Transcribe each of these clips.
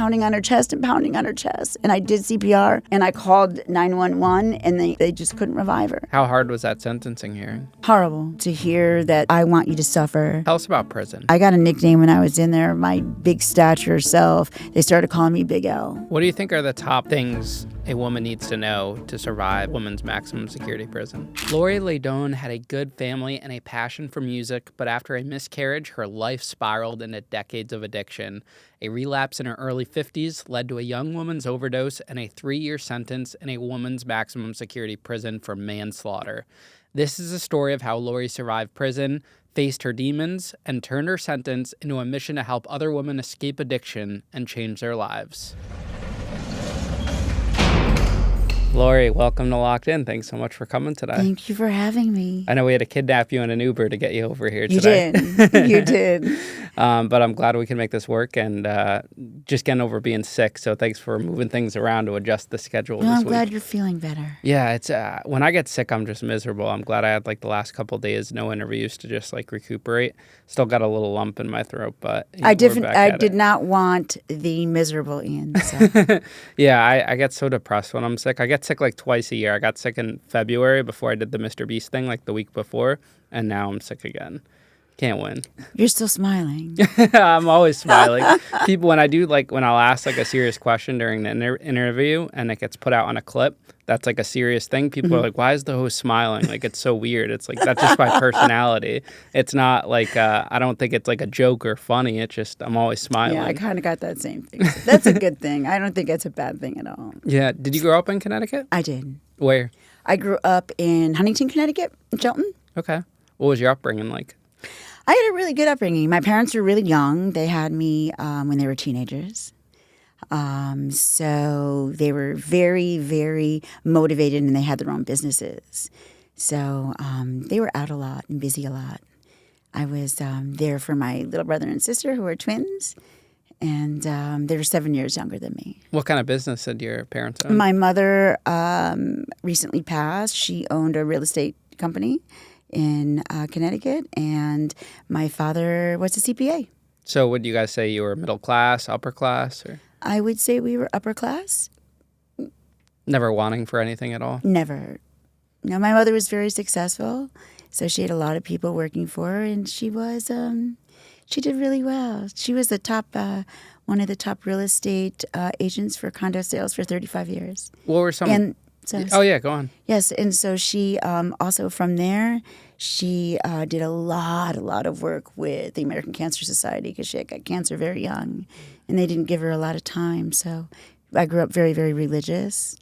pounding on her chest and pounding on her chest. And I did CPR, and I called 911, and they just couldn't revive her. How hard was that sentencing hearing? Horrible to hear that I want you to suffer. Tell us about prison. I got a nickname when I was in there, my big stature self. They started calling me Big L. What do you think are the top things a woman needs to know to survive women's maximum security prison? Lori LeDonne had a good family and a passion for music, but after a miscarriage, her life spiraled into decades of addiction. A relapse in her early 50s led to a young woman's overdose and a 3-year sentence in a woman's maximum security prison for manslaughter. This is a story of how Lori survived prison, faced her demons, and turned her sentence into a mission to help other women escape addiction and change their lives. Lori, welcome to Locked In. Thanks so much for coming today. Thank you for having me. I know we had to kidnap you in an Uber to get you over here today. You did. You did. But I'm glad we can make this work, and just getting over being sick. So thanks for moving things around to adjust the schedule this week. I'm glad you're feeling better. Yeah, it's when I get sick, I'm just miserable. I'm glad I had the last couple of days, no interviews to just recuperate. Still got a little lump in my throat, but I did not want the miserable Ian. So. Yeah, I get so depressed when I'm sick. I get sick twice a year. I got sick in February before I did the Mr. Beast thing the week before, and now I'm sick again. Can't win. You're still smiling. I'm always smiling. People, when I do, when I'll ask a serious question during the interview and it gets put out on a clip, that's a serious thing. People are like, why is the host smiling? It's so weird. It's that's just my personality. It's not I don't think it's a joke or funny. It's just I'm always smiling. Yeah, I kind of got that same thing. That's a good thing. I don't think it's a bad thing at all. Yeah. Did you grow up in Connecticut? I did. Where? I grew up in Huntington, Connecticut, in Shelton. Okay. What was your upbringing like? I had a really good upbringing. My parents were really young. They had me when they were teenagers. So they were very, very motivated, and they had their own businesses. So they were out a lot and busy a lot. I was there for my little brother and sister, who were twins, and they were 7 years younger than me. What kind of business did your parents own? My mother recently passed. She owned a real estate company in Connecticut, and my father was a CPA. So would you guys say you were middle class, upper class? Or? I would say we were upper class. Never wanting for anything at all? Never. No, my mother was very successful, so she had a lot of people working for her, and she was, she did really well. She was the top, one of the top real estate agents for condo sales for 35 years. What were some... Oh, yeah, go on. Yes, and so she also from there, she did a lot of work with the American Cancer Society because she had got cancer very young, and they didn't give her a lot of time. So I grew up very, very religious,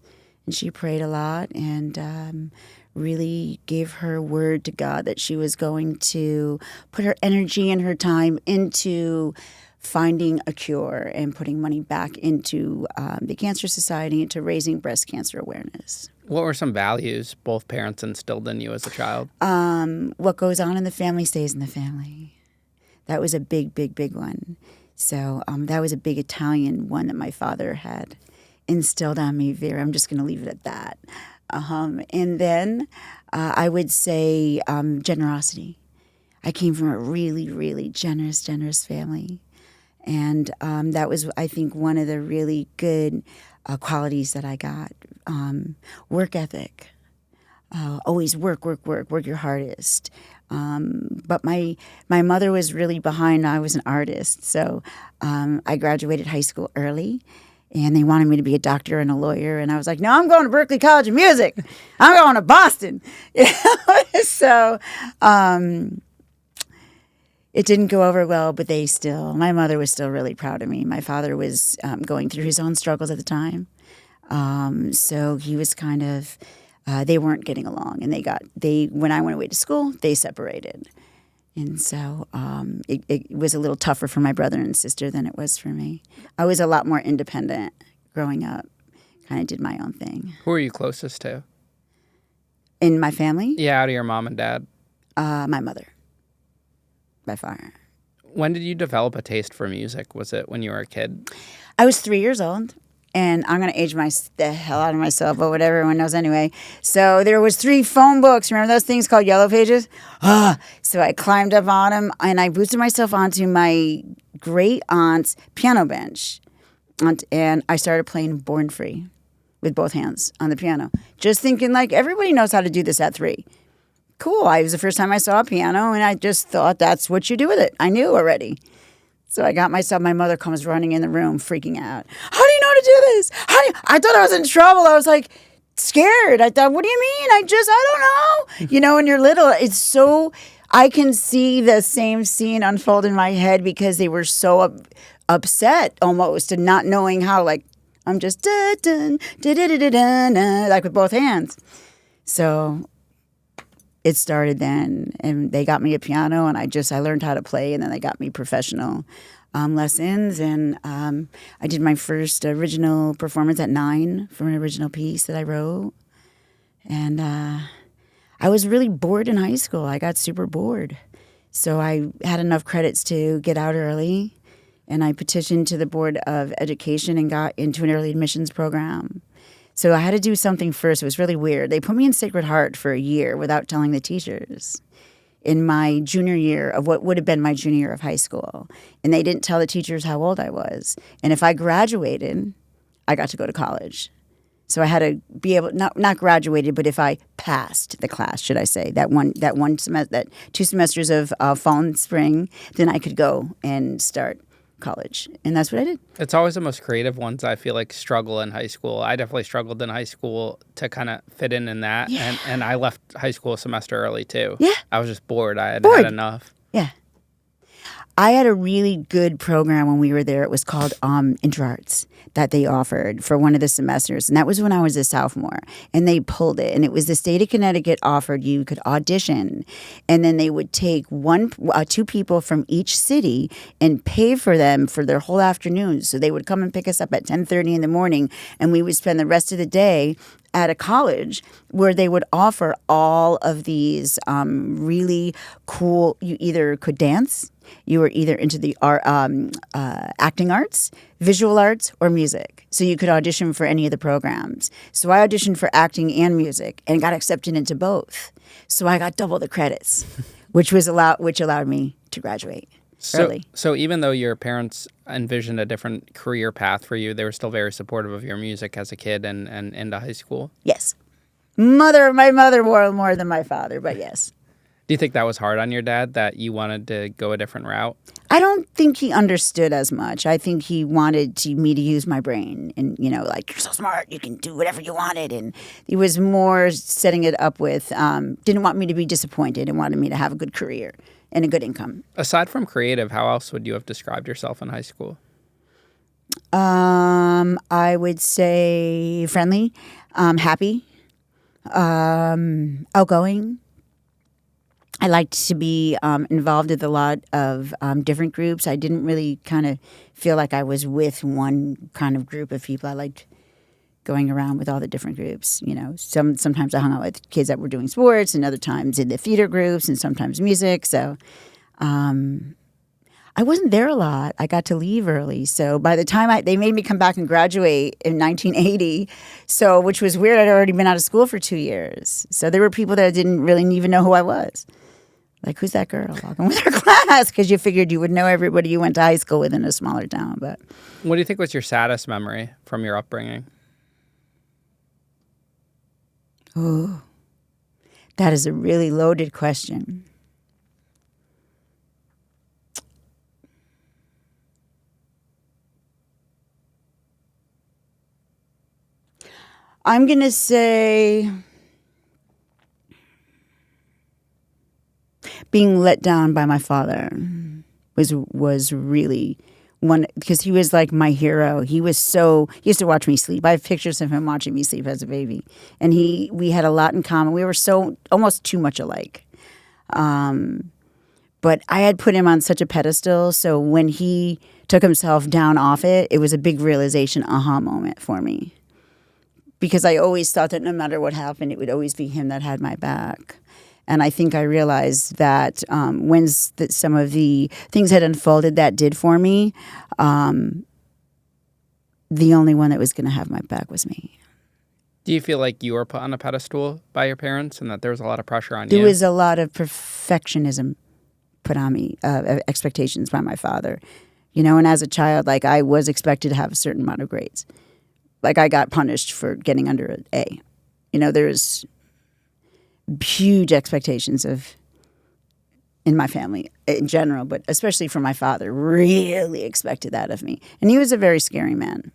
and she prayed a lot and really gave her word to God that she was going to put her energy and her time into finding a cure and putting money back into the Cancer Society, into raising breast cancer awareness. What were some values both parents instilled in you as a child? What goes on in the family stays in the family. That was a big, big, big one. So that was a big Italian one that my father had instilled on me. I'm just going to leave it at that. And then I would say generosity. I came from a really, really generous family. And that was, I think, one of the really good qualities that I got. Work ethic. Always work your hardest. But my mother was really behind. I was an artist. So I graduated high school early, and they wanted me to be a doctor and a lawyer. And I was like, no, I'm going to Berklee College of Music. I'm going to Boston. So... it didn't go over well, but my mother was still really proud of me. My father was going through his own struggles at the time. So he was kind of, they weren't getting along. And when I went away to school, they separated. And so it was a little tougher for my brother and sister than it was for me. I was a lot more independent growing up, kind of did my own thing. Who are you closest to? In my family? Yeah, out of your mom and dad? My mother. By far. When did you develop a taste for music? Was it when you were a kid? I was 3 years old, and I'm going to age the hell out of myself, but whatever, everyone knows anyway. So there was 3 phone books. Remember those things called Yellow Pages? So I climbed up on them, and I boosted myself onto my great aunt's piano bench. and I started playing Born Free with both hands on the piano. Just thinking like everybody knows how to do this at 3. Cool. It was the first time I saw a piano, and I just thought that's what you do with it. I knew already. So I got myself, my mother comes running in the room, freaking out. How do you know how to do this? I thought I was in trouble. I was like scared. I thought, what do you mean? I don't know. You know, when you're little, it's so, I can see the same scene unfold in my head because they were so upset almost and not knowing how, like, I'm just like with both hands. So it started then, and they got me a piano, and I learned how to play, and then they got me professional lessons, and I did my first original performance at 9 for an original piece that I wrote, and I was really bored in high school. I got super bored, so I had enough credits to get out early, and I petitioned to the Board of Education and got into an early admissions program. So I had to do something first. It was really weird. They put me in Sacred Heart for a year without telling the teachers in my junior year of what would have been my junior year of high school. And they didn't tell the teachers how old I was. And if I graduated, I got to go to college. So I had to be able, not graduated, but if I passed the class, should I say, that one semester, that 2 semesters of fall and spring, then I could go and start college, and that's what I did. It's always the most creative ones I feel like struggle in high school. I definitely struggled in high school to kind of fit in that, Yeah. and I left high school a semester early too. Yeah. I was just bored. I had Bored. had enough. Yeah. I had a really good program when we were there. It was called Interarts that they offered for one of the semesters. And that was when I was a sophomore. And they pulled it. And it was the state of Connecticut offered you could audition. And then they would take 2 people from each city and pay for them for their whole afternoon. So they would come and pick us up at 10:30 in the morning. And we would spend the rest of the day at a college where they would offer all of these really cool, you either could dance, you were either into the acting arts, visual arts, or music. So you could audition for any of the programs. So I auditioned for acting and music and got accepted into both. So I got double the credits, which allowed me to graduate early. So even though your parents envisioned a different career path for you, they were still very supportive of your music as a kid and into high school? Yes. My mother more than my father, but yes. Do you think that was hard on your dad, that you wanted to go a different route? I don't think he understood as much. I think he wanted me to use my brain and, like, you're so smart, you can do whatever you wanted. And he was more setting it up with, didn't want me to be disappointed and wanted me to have a good career and a good income. Aside from creative, how else would you have described yourself in high school? I would say friendly, happy, outgoing. I liked to be involved with a lot of different groups. I didn't really kind of feel like I was with one kind of group of people. I liked going around with all the different groups. Sometimes I hung out with kids that were doing sports, and other times in the theater groups, and sometimes music. So I wasn't there a lot. I got to leave early. So by the time they made me come back and graduate in 1980, which was weird. I'd already been out of school for 2 years. So there were people that didn't really even know who I was. Like, who's that girl walking with her class? Because you figured you would know everybody you went to high school with in a smaller town. But what do you think was your saddest memory from your upbringing? Oh, that is a really loaded question. I'm going to say being let down by my father was really one, because he was like my hero. He used to watch me sleep. I have pictures of him watching me sleep as a baby. And we had a lot in common. We were so almost too much alike. But I had put him on such a pedestal. So when he took himself down off it, it was a big realization, aha moment for me. Because I always thought that no matter what happened, it would always be him that had my back. And I think I realized that when some of the things had unfolded that did for me, the only one that was going to have my back was me. Do you feel like you were put on a pedestal by your parents and that there was a lot of pressure on you? There was a lot of perfectionism put on me, expectations by my father. And as a child, like, I was expected to have a certain amount of grades. Like, I got punished for getting under an A. There's huge expectations in my family in general, but especially for my father, really expected that of me. And he was a very scary man.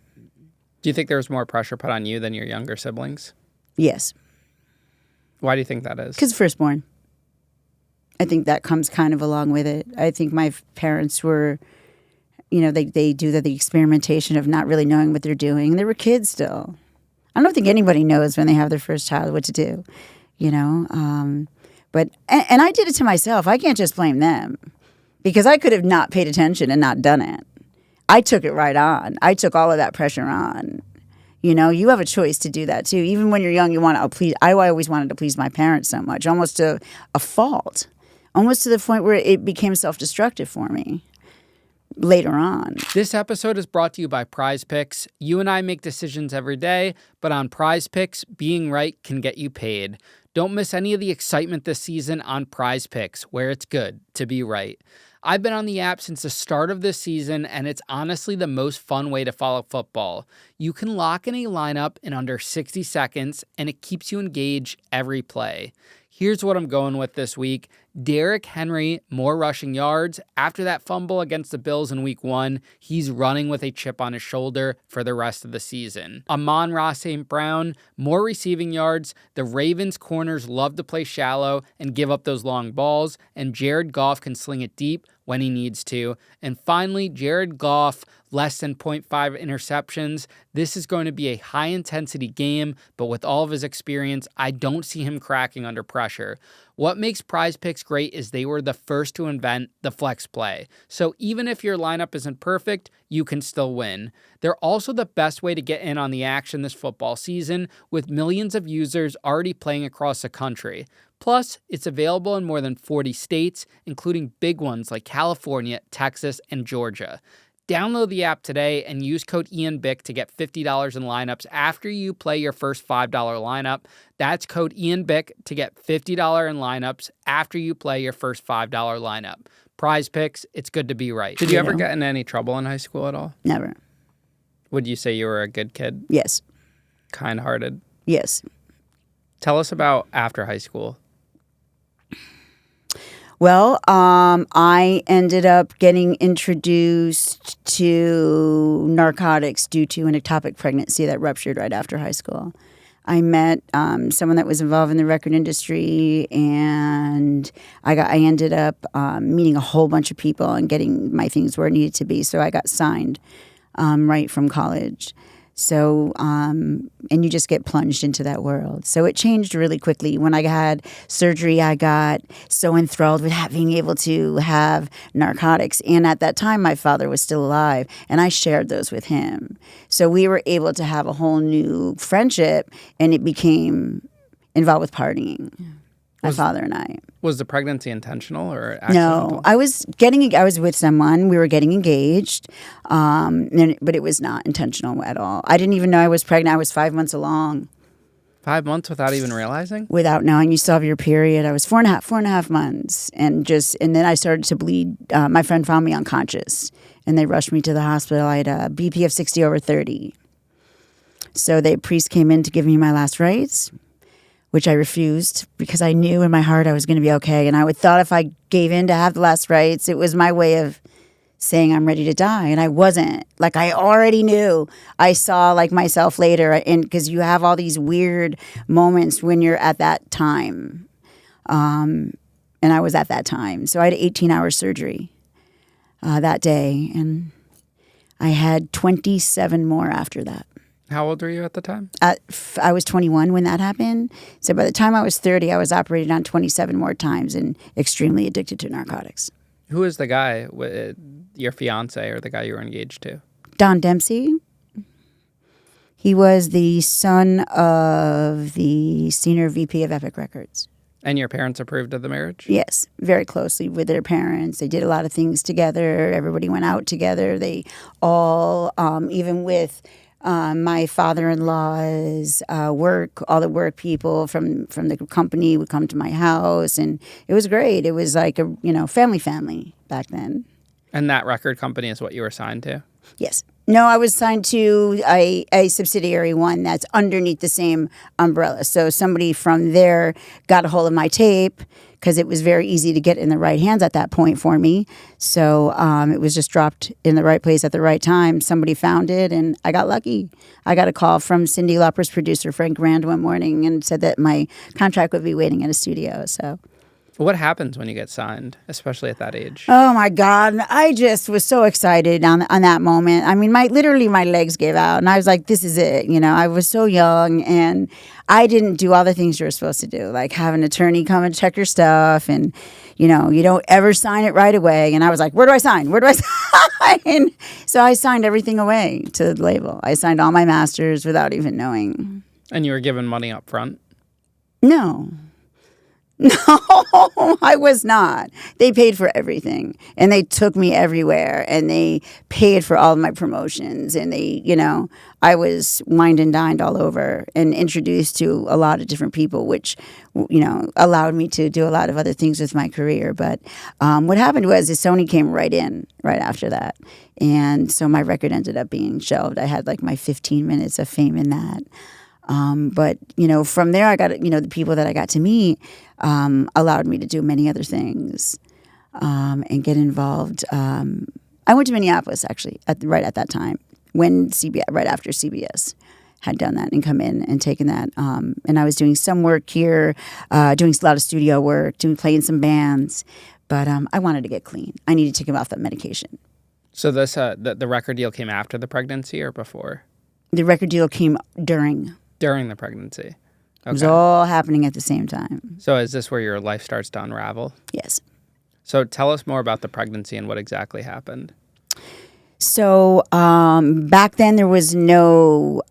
Do you think there was more pressure put on you than your younger siblings? Yes. Why do you think that is? Because firstborn. I think that comes kind of along with it. I think my parents were, they do the experimentation of not really knowing what they're doing. They were kids still. I don't think anybody knows when they have their first child what to do, But I did it to myself. I can't just blame them because I could have not paid attention and not done it. I took it right on. I took all of that pressure on. You have a choice to do that too. Even when you're young, you want to please. I always wanted to please my parents so much, almost to a fault, almost to the point where it became self-destructive for me later on. This episode is brought to you by Prize Picks. You and I make decisions every day, but on Prize Picks, being right can get you paid. Don't miss any of the excitement this season on Prize Picks, where it's good to be right. I've been on the app since the start of this season, and it's honestly the most fun way to follow football. You can lock in a lineup in under 60 seconds, and it keeps you engaged every play. Here's what I'm going with this week. Derrick Henry, more rushing yards. After that fumble against the Bills in week 1, he's running with a chip on his shoulder for the rest of the season. Amon-Ra St. Brown, more receiving yards. The Ravens corners love to play shallow and give up those long balls, and Jared Goff can sling it deep when he needs to. And finally, Jared Goff, less than 0.5 interceptions. This is going to be a high-intensity game, but with all of his experience, I don't see him cracking under pressure. What makes Prize Picks great is they were the first to invent the flex play. So even if your lineup isn't perfect, you can still win. They're also the best way to get in on the action this football season, with millions of users already playing across the country. Plus, it's available in more than 40 states, including big ones like California, Texas, and Georgia. Download the app today and use code Ian Bick to get $50 in lineups after you play your first $5 lineup. That's code Ian Bick to get $50 in lineups after you play your first $5 lineup. Prize Picks, it's good to be right. Did you ever get in any trouble in high school at all? Never. Would you say you were a good kid? Yes. Kind-hearted? Yes. Tell us about after high school. Well, I ended up getting introduced to narcotics due to an ectopic pregnancy that ruptured right after high school. I met someone that was involved in the record industry, and I ended up meeting a whole bunch of people and getting my things where it needed to be. So I got signed right from college. So, and you just get plunged into that world. So it changed really quickly. When I had surgery, I got so enthralled with being able to have narcotics. And at that time, my father was still alive, and I shared those with him. So we were able to have a whole new friendship, and it became involved with partying. My father and I. Was the pregnancy intentional or accidental? No, I was with someone. We were getting engaged, but it was not intentional at all. I didn't even know I was pregnant. I was 5 months along. 5 months without even realizing? Without knowing. You still have your period. I was four and a half months. And then I started to bleed. My friend found me unconscious, and they rushed me to the hospital. I had a BP of 60/30. So the priest came in to give me my last rites, which I refused because I knew in my heart I was going to be okay. And I thought if I gave in to have the last rites, it was my way of saying I'm ready to die. And I wasn't. Like, I already knew. I saw myself later, and because you have all these weird moments when you're at that time. And I was at that time. So I had 18-hour surgery that day. And I had 27 more after that. How old were you at the time? I was 21 when that happened. So by the time I was 30, I was operated on 27 more times and extremely addicted to narcotics. Who is the guy, your fiance or the guy you were engaged to? Don Dempsey. He was the son of the senior VP of Epic Records. And your parents approved of the marriage? Yes, very closely with their parents. They did a lot of things together. Everybody went out together. They all, even with my father-in-law's work, all the work people from the company would come to my house, and it was great. It was like a family back then. And that record company is what you were signed to? Yes. No, I was signed to a subsidiary one that's underneath the same umbrella. So somebody from there got a hold of my tape because it was very easy to get in the right hands at that point for me. So it was just dropped in the right place at the right time. Somebody found it, and I got lucky. I got a call from Cyndi Lauper's producer, Frank Rand, one morning and said that my contract would be waiting at a studio. So. What happens when you get signed, especially at that age? Oh my God. I just was so excited on that moment. I mean, literally my legs gave out and I was like, this is it. I was so young and I didn't do all the things you're supposed to do, like have an attorney come and check your stuff and, you don't ever sign it right away. And I was like, where do I sign? Where do I sign? So I signed everything away to the label. I signed all my masters without even knowing. And you were given money up front? No. No, I was not. They paid for everything and they took me everywhere and they paid for all of my promotions and I was wined and dined all over and introduced to a lot of different people, which, allowed me to do a lot of other things with my career. But what happened was Sony came right after that. And so my record ended up being shelved. I had like my 15 minutes of fame in that. But, from there I got, the people that I got to meet allowed me to do many other things and get involved. I went to Minneapolis, actually, right at that time, when right after CBS had done that and come in and taken that. And I was doing some work here, doing a lot of studio work, playing some bands. But I wanted to get clean. I needed to get off that medication. So this the record deal came after the pregnancy or before? The record deal came during. During the pregnancy. Okay. It was all happening at the same time. So is this where your life starts to unravel? Yes. So tell us more about the pregnancy and what exactly happened. So back then there was nobody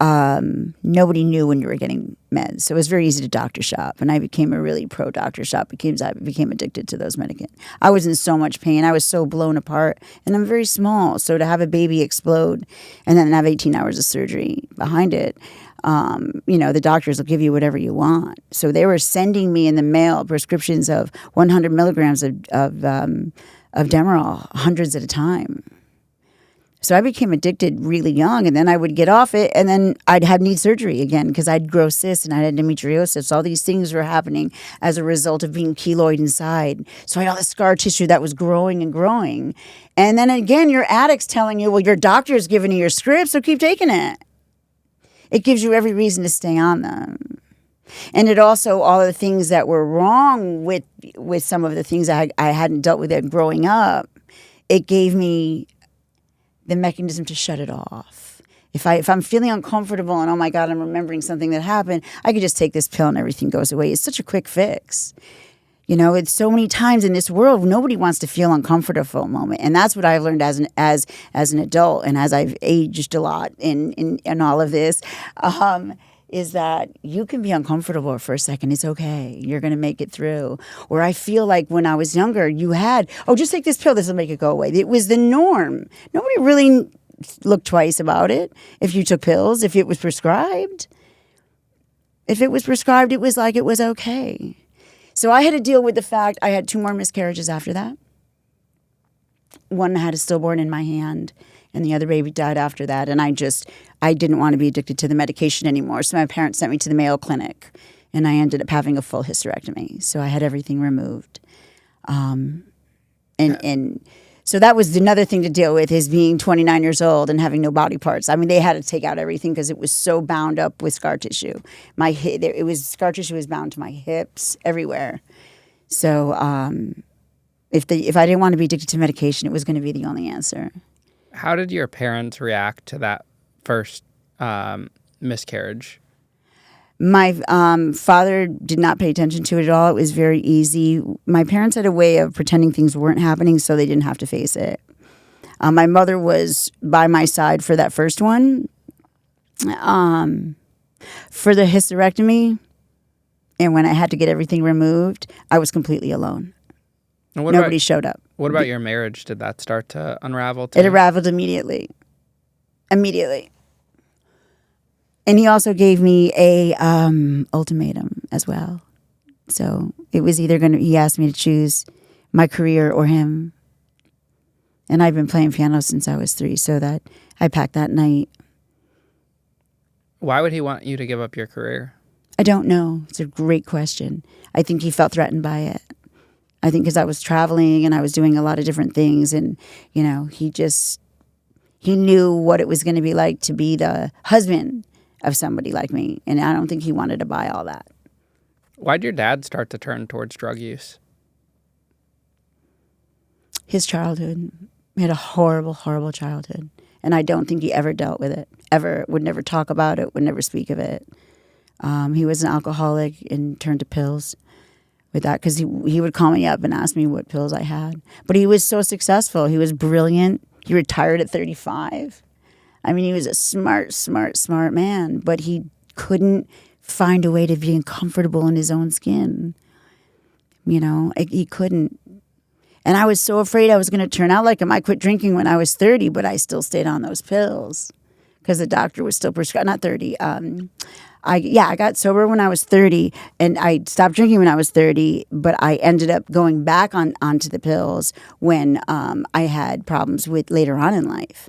knew when you were getting meds. So it was very easy to doctor shop. And I became a really pro doctor shop because I became addicted to those medications. I was in so much pain. I was so blown apart. And I'm very small. So to have a baby explode and then have 18 hours of surgery behind it, the doctors will give you whatever you want. So they were sending me in the mail prescriptions of 100 milligrams of Demerol, hundreds at a time. So I became addicted really young, and then I would get off it, and then I'd need surgery again because I'd grow cysts and I had endometriosis. All these things were happening as a result of being keloid inside. So I had all this scar tissue that was growing and growing. And then again, your addict's telling you, well, your doctor's giving you your script, so keep taking it. It gives you every reason to stay on them. And it also, all of the things that were wrong with some of the things I hadn't dealt with it growing up, it gave me the mechanism to shut it off. If I'm feeling uncomfortable and, oh my God, I'm remembering something that happened, I could just take this pill and everything goes away. It's such a quick fix. It's so many times in this world, nobody wants to feel uncomfortable for a moment. And that's what I've learned as an adult and as I've aged a lot in all of this, is that you can be uncomfortable for a second. It's okay. You're going to make it through. Or I feel like when I was younger, you had, just take this pill. This will make it go away. It was the norm. Nobody really looked twice about it if you took pills, if it was prescribed. If it was prescribed, it was like it was okay. So I had to deal with the fact I had 2 more miscarriages after that. One had a stillborn in my hand, and the other baby died after that. And I didn't want to be addicted to the medication anymore. So my parents sent me to the Mayo Clinic, and I ended up having a full hysterectomy. So I had everything removed. And so that was another thing to deal with, is being 29 years old and having no body parts. I mean, they had to take out everything because it was so bound up with scar tissue. Scar tissue was bound to my hips, everywhere. So if I didn't want to be addicted to medication, it was going to be the only answer. How did your parents react to that first miscarriage? My father did not pay attention to it at all. It was very easy. My parents had a way of pretending things weren't happening so they didn't have to face it. My mother was by my side for that first one. For the hysterectomy, and when I had to get everything removed, I was completely alone. Nobody showed up. What about your marriage? Did that start to unravel too? It unraveled immediately. Immediately. And he also gave me a ultimatum as well. So it was either he asked me to choose my career or him. And I've been playing piano since I was 3, so that I packed that night. Why would he want you to give up your career? I don't know. It's a great question. I think he felt threatened by it. I think because I was traveling and I was doing a lot of different things, and he knew what it was going to be like to be the husband of somebody like me, and I don't think he wanted to buy all that. Why did your dad start to turn towards drug use? His childhood. He had a horrible, horrible childhood, and I don't think he ever dealt with it. Ever. Would never talk about it. Would never speak of it. He was an alcoholic and turned to pills with that, because he would call me up and ask me what pills I had. But he was so successful. He was brilliant. He retired at 35. I mean, he was a smart, smart, smart man, but he couldn't find a way to be comfortable in his own skin. He couldn't. And I was so afraid I was going to turn out like him. I quit drinking when I was 30, but I still stayed on those pills because the doctor was still prescribed. Not 30. I got sober when I was 30, and I stopped drinking when I was 30, but I ended up going back onto the pills when I had problems with later on in life.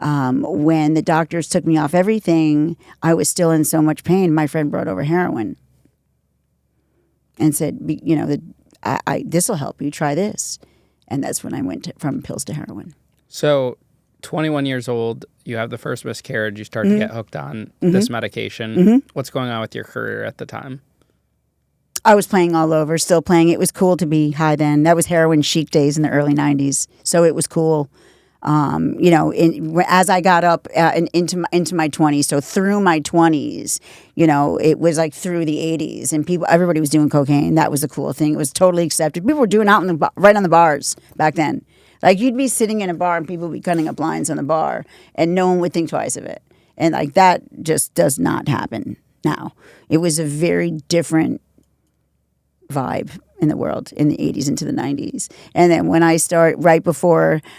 When the doctors took me off everything, I was still in so much pain. My friend brought over heroin and said, this will help you. Try this. And that's when I went from pills to heroin. So 21 years old, you have the first miscarriage, you start to get hooked on this medication. What's going on with your career at the time? I was playing all over, still playing. It was cool to be high then. That was heroin chic days in the early 90s. So it was cool. As I got up into my 20s, so through my 20s, it was like through the 80s, and everybody was doing cocaine. That was a cool thing. It was totally accepted. People were doing it out right on the bars back then. Like, you'd be sitting in a bar and people would be cutting up lines on the bar, and no one would think twice of it. And like, that just does not happen now. It was a very different vibe in the world in the 80s into the 90s. And then when I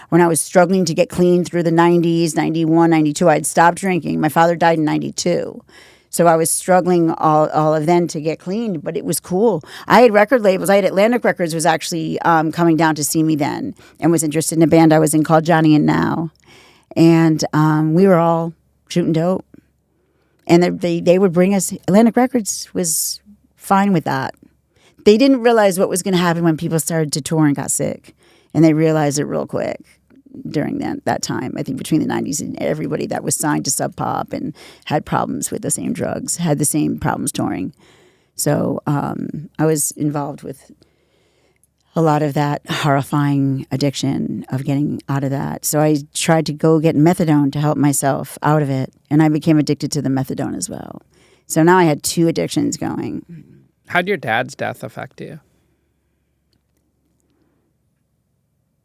when I was struggling to get clean through the 90s, 91, 92, I'd stopped drinking. My father died in 92. So I was struggling all of then to get clean, but it was cool. I had record labels. I had Atlantic Records was actually coming down to see me then and was interested in a band I was in called Johnny and Now. And we were all shooting dope. And they would bring us, Atlantic Records was fine with that. They didn't realize what was going to happen when people started to tour and got sick. And they realized it real quick during that time. I think between the 90s and everybody that was signed to Sub Pop and had problems with the same drugs, had the same problems touring. So I was involved with a lot of that horrifying addiction of getting out of that. So I tried to go get methadone to help myself out of it. And I became addicted to the methadone as well. So now I had 2 addictions going. How did your dad's death affect you?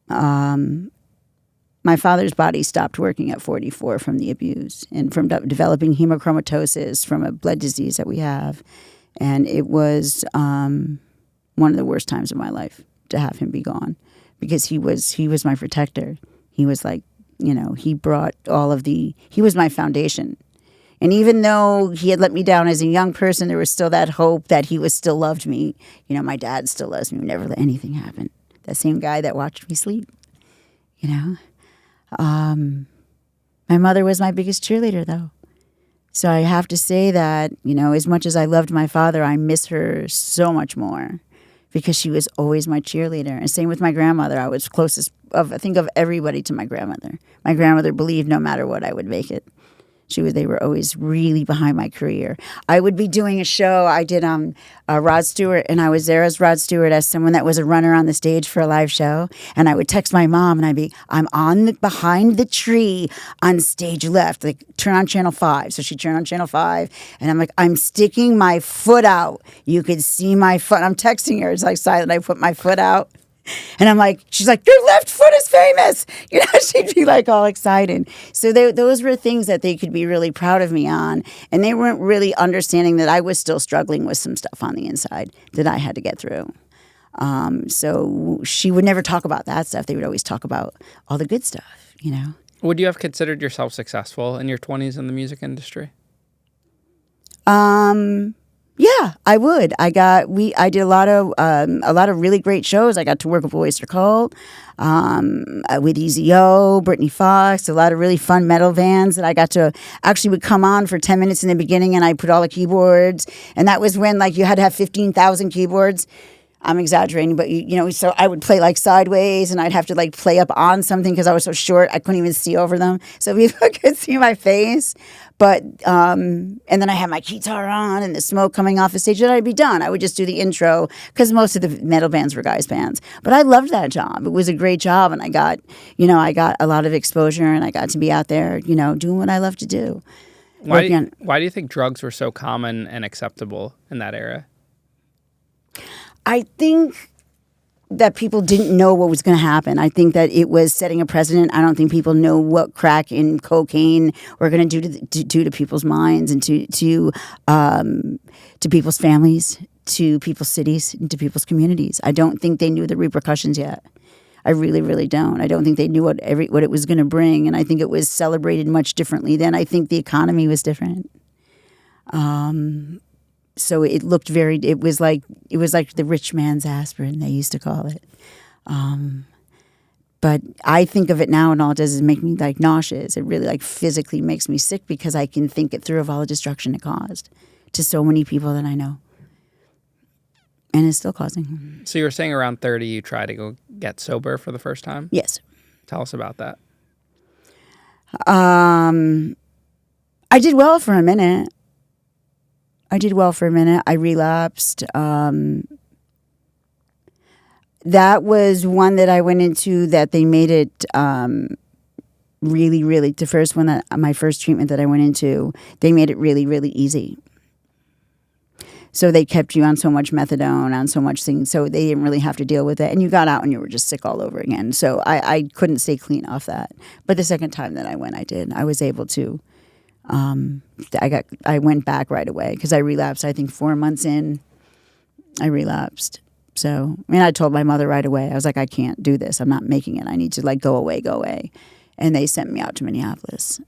My father's body stopped working at 44 from the abuse and from developing hemochromatosis from a blood disease that we have. And it was one of the worst times of my life to have him be gone, because he was my protector. He was like, he brought he was my foundation. And even though he had let me down as a young person, there was still that hope that he still loved me. My dad still loves me. Never let anything happen. That same guy that watched me sleep, My mother was my biggest cheerleader, though. So I have to say that, as much as I loved my father, I miss her so much more because she was always my cheerleader. And same with my grandmother. I was closest of everybody to my grandmother. My grandmother believed no matter what, I would make it. They were always really behind my career. I would be doing a show. I did Rod Stewart, and I was there as Rod Stewart, as someone that was a runner on the stage for a live show. And I would text my mom, and I'm behind the tree on stage left. Like, turn on channel 5. So she turned on channel 5, and I'm like, I'm sticking my foot out. You could see my foot. I'm texting her. It's like silent. I put my foot out. And I'm like, she's like, your left foot is famous. She'd be like all excited. So those were things that they could be really proud of me on. And they weren't really understanding that I was still struggling with some stuff on the inside that I had to get through. So she would never talk about that stuff. They would always talk about all the good stuff, Would you have considered yourself successful in your 20s in the music industry? Yeah, I would. I did a lot of really great shows. I got to work with Oyster Cult, with Easy-O, Brittany Fox, a lot of really fun metal bands that I got to actually would come on for 10 minutes in the beginning, and I put all the keyboards, and that was when like you had to have 15,000 keyboards. I'm exaggerating, but so I would play like sideways, and I'd have to like play up on something because I was so short I couldn't even see over them, so people could see my face. But and then I had my guitar on and the smoke coming off the stage, and I'd be done. I would just do the intro because most of the metal bands were guys' bands. But I loved that job. It was a great job, and I got a lot of exposure, and I got to be out there, doing what I love to do. Why do you think drugs were so common and acceptable in that era? I think that people didn't know what was going to happen. I think that it was setting a precedent. I don't think people know what crack and cocaine were going to do to people's minds and to people's families, to people's cities, and to people's communities. I don't think they knew the repercussions yet. I really, really don't. I don't think they knew what it was going to bring, and I think it was celebrated much differently then. I think the economy was different. So it looked it was like the rich man's aspirin, they used to call it. But I think of it now, and all it does is make me like nauseous. It really like physically makes me sick because I can think it through of all the destruction it caused to so many people that I know. And it's still causing. So you were saying around 30 you tried to go get sober for the first time? Yes. Tell us about that. I did well for a minute. I relapsed. That was one that I went into that they made it really, really, the first one, my first treatment that I went into, they made it really, really easy. So they kept you on so much methadone, on so much things, so they didn't really have to deal with it. And you got out and you were just sick all over again. So I couldn't stay clean off that. But the second time that I went, I did. I was able to. I went back right away because I relapsed. I think 4 months in, I relapsed. So, I told my mother right away. I was like, I can't do this. I'm not making it. I need to like go away. And they sent me out to Minneapolis.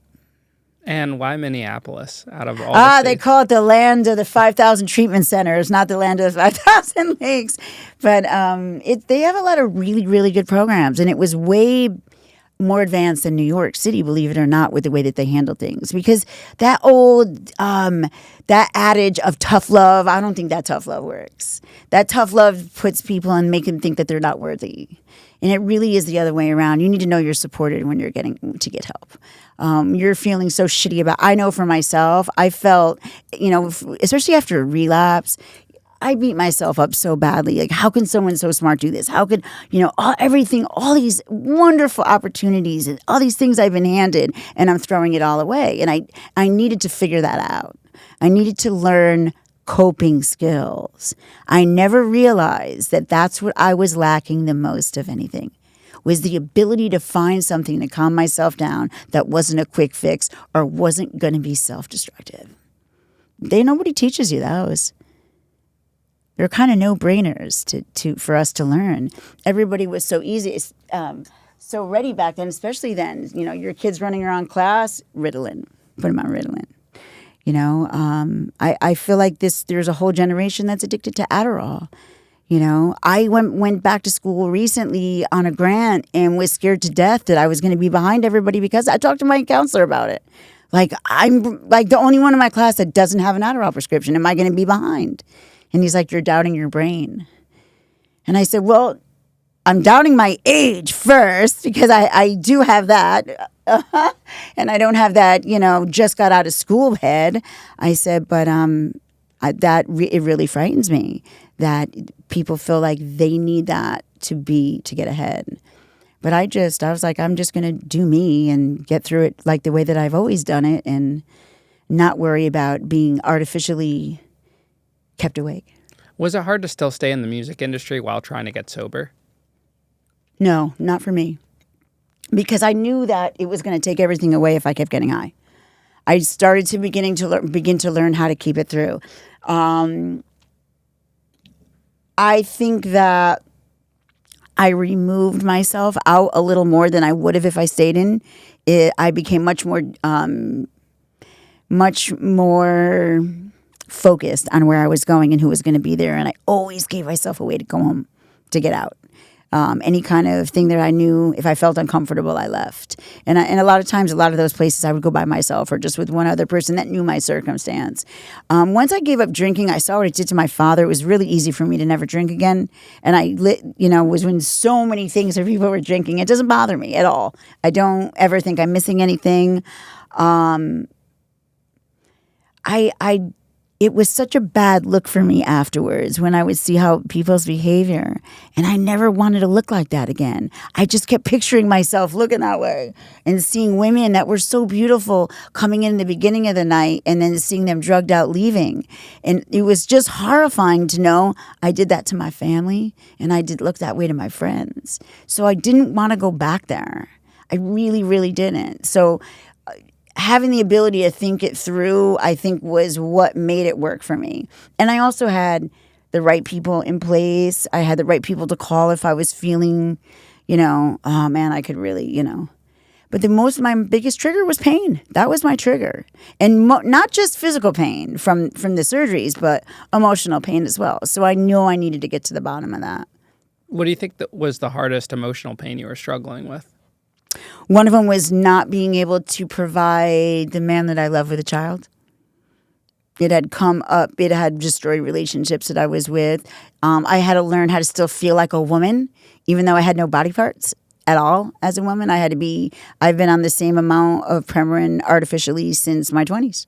And why Minneapolis out of all the states? They call it the land of the 5,000 treatment centers, not the land of the 5,000 lakes. But they have a lot of really, really good programs. And it was way more advanced than New York City, believe it or not, with the way that they handle things. Because that old, that adage of tough love, I don't think that tough love works. That tough love puts people and make them think that they're not worthy. And it really is the other way around. You need to know you're supported when you're getting to get help. You're feeling so shitty about, I know for myself, I felt, especially after a relapse, I beat myself up so badly. Like, how can someone so smart do this? How could, all these wonderful opportunities and all these things I've been handed, and I'm throwing it all away. And I needed to figure that out. I needed to learn coping skills. I never realized that that's what I was lacking the most of anything, was the ability to find something to calm myself down that wasn't a quick fix or wasn't going to be self-destructive. Nobody teaches you those. They're kind of no-brainers for us to learn. Everybody was so easy, so ready back then, especially then. Your kids running around class, Ritalin. Put them on Ritalin. I feel like there's a whole generation that's addicted to Adderall. I went back to school recently on a grant and was scared to death that I was going to be behind everybody because I talked to my counselor about it. Like, I'm like the only one in my class that doesn't have an Adderall prescription. Am I going to be behind? And he's like, you're doubting your brain. And I said, well, I'm doubting my age first because I do have that. And I don't have that, just got out of school head. I said, but it really frightens me that people feel like they need that to get ahead. But I was like, I'm just going to do me and get through it like the way that I've always done it and not worry about being artificially kept awake. Was it hard to still stay in the music industry while trying to get sober? No, not for me. Because I knew that it was going to take everything away if I kept getting high. I started to begin to learn how to keep it through. I think that I removed myself out a little more than I would have if I stayed in. I became much more focused on where I was going and who was going to be there. And I always gave myself a way to go home, to get out. Any kind of thing that I knew, if I felt uncomfortable, I left. And a lot of times, a lot of those places I would go by myself or just with one other person that knew my circumstance. Once I gave up drinking, I saw what it did to my father. It was really easy for me to never drink again. And I was when so many things where people were drinking. It doesn't bother me at all. I don't ever think I'm missing anything. It was such a bad look for me afterwards when I would see how people's behavior, and I never wanted to look like that again. I just kept picturing myself looking that way and seeing women that were so beautiful coming in the beginning of the night and then seeing them drugged out leaving. And it was just horrifying to know I did that to my family and I did look that way to my friends. So I didn't want to go back there. I really, really didn't. So having the ability to think it through, I think, was what made it work for me. And I also had the right people in place. I had the right people to call if I was feeling, oh man, I could really, But my biggest trigger was pain. That was my trigger. And not just physical pain from the surgeries, but emotional pain as well. So I knew I needed to get to the bottom of that. What do you think that was the hardest emotional pain you were struggling with? One of them was not being able to provide the man that I love with a child. It had come up. It had destroyed relationships that I was with. I had to learn how to still feel like a woman, even though I had no body parts at all as a woman. I've been on the same amount of Premarin artificially since my 20s.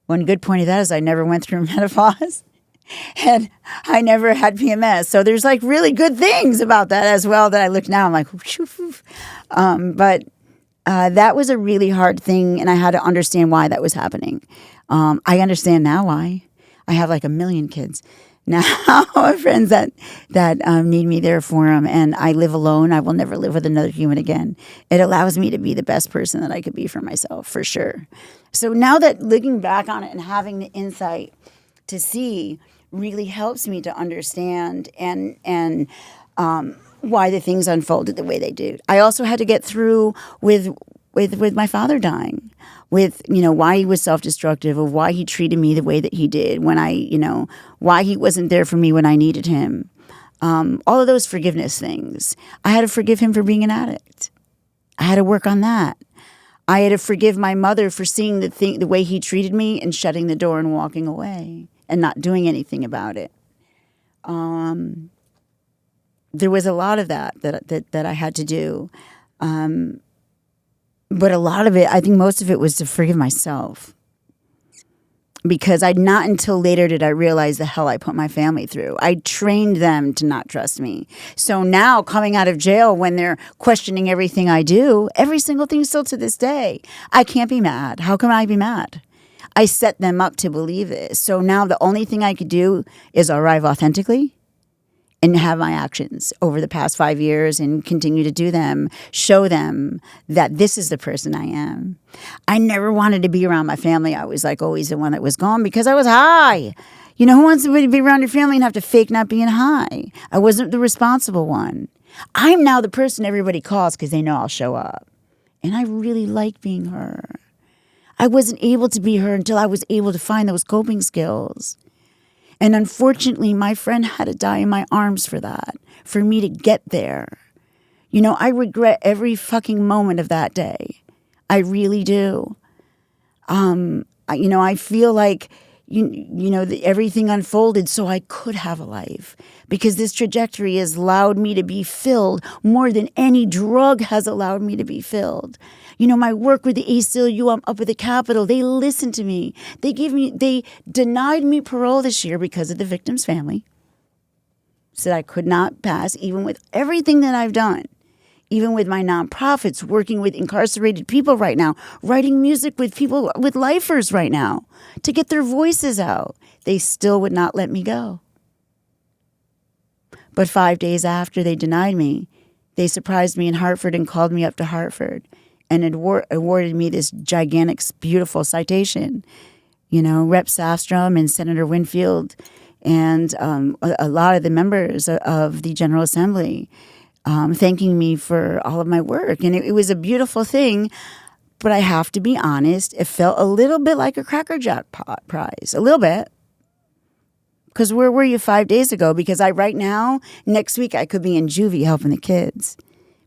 One good point of that is I never went through menopause. And I never had PMS. So there's like really good things about that as well that I look now. I'm like, but that was a really hard thing. And I had to understand why that was happening. I understand now why. I have like 1 million kids now, friends that need me there for them. And I live alone. I will never live with another human again. It allows me to be the best person that I could be for myself, for sure. So now that looking back on it and having the insight to see really helps me to understand and why the things unfolded the way they did. I also had to get through with my father dying, with why he was self-destructive, of why he treated me the way that he did, when why he wasn't there for me when I needed him. All of those forgiveness things. I had to forgive him for being an addict. I had to work on that. I had to forgive my mother for seeing the way he treated me and shutting the door and walking away and not doing anything about it. There was a lot of that I had to do. But a lot of it, I think most of it was to forgive myself. Because not until later did I realize the hell I put my family through. I trained them to not trust me. So now coming out of jail when they're questioning everything I do, every single thing still to this day, I can't be mad. How can I be mad? I set them up to believe this. So now the only thing I could do is arrive authentically and have my actions over the past 5 years and continue to do them, show them that this is the person I am. I never wanted to be around my family. I was like always the one that was gone because I was high. Who wants to be around your family and have to fake not being high? I wasn't the responsible one. I'm now the person everybody calls because they know I'll show up. And I really like being her. I wasn't able to be her until I was able to find those coping skills. And unfortunately, my friend had to die in my arms for that, for me to get there. I regret every fucking moment of that day. I really do. I feel like, everything unfolded so I could have a life. Because this trajectory has allowed me to be filled more than any drug has allowed me to be filled. My work with the ACLU, I'm up at the Capitol. They listened to me. They denied me parole this year because of the victim's family. Said I could not pass, even with everything that I've done. Even with my nonprofits, working with incarcerated people right now, writing music with people, with lifers right now, to get their voices out. They still would not let me go. But 5 days after they denied me, they surprised me in Hartford and called me up to Hartford and awarded me this gigantic, beautiful citation. Rep. Safstrom and Senator Winfield and a lot of the members of the General Assembly thanking me for all of my work. And it was a beautiful thing. But I have to be honest, it felt a little bit like a Cracker Jack prize. A little bit. Because where were you 5 days ago? Because right now, next week, I could be in juvie helping the kids.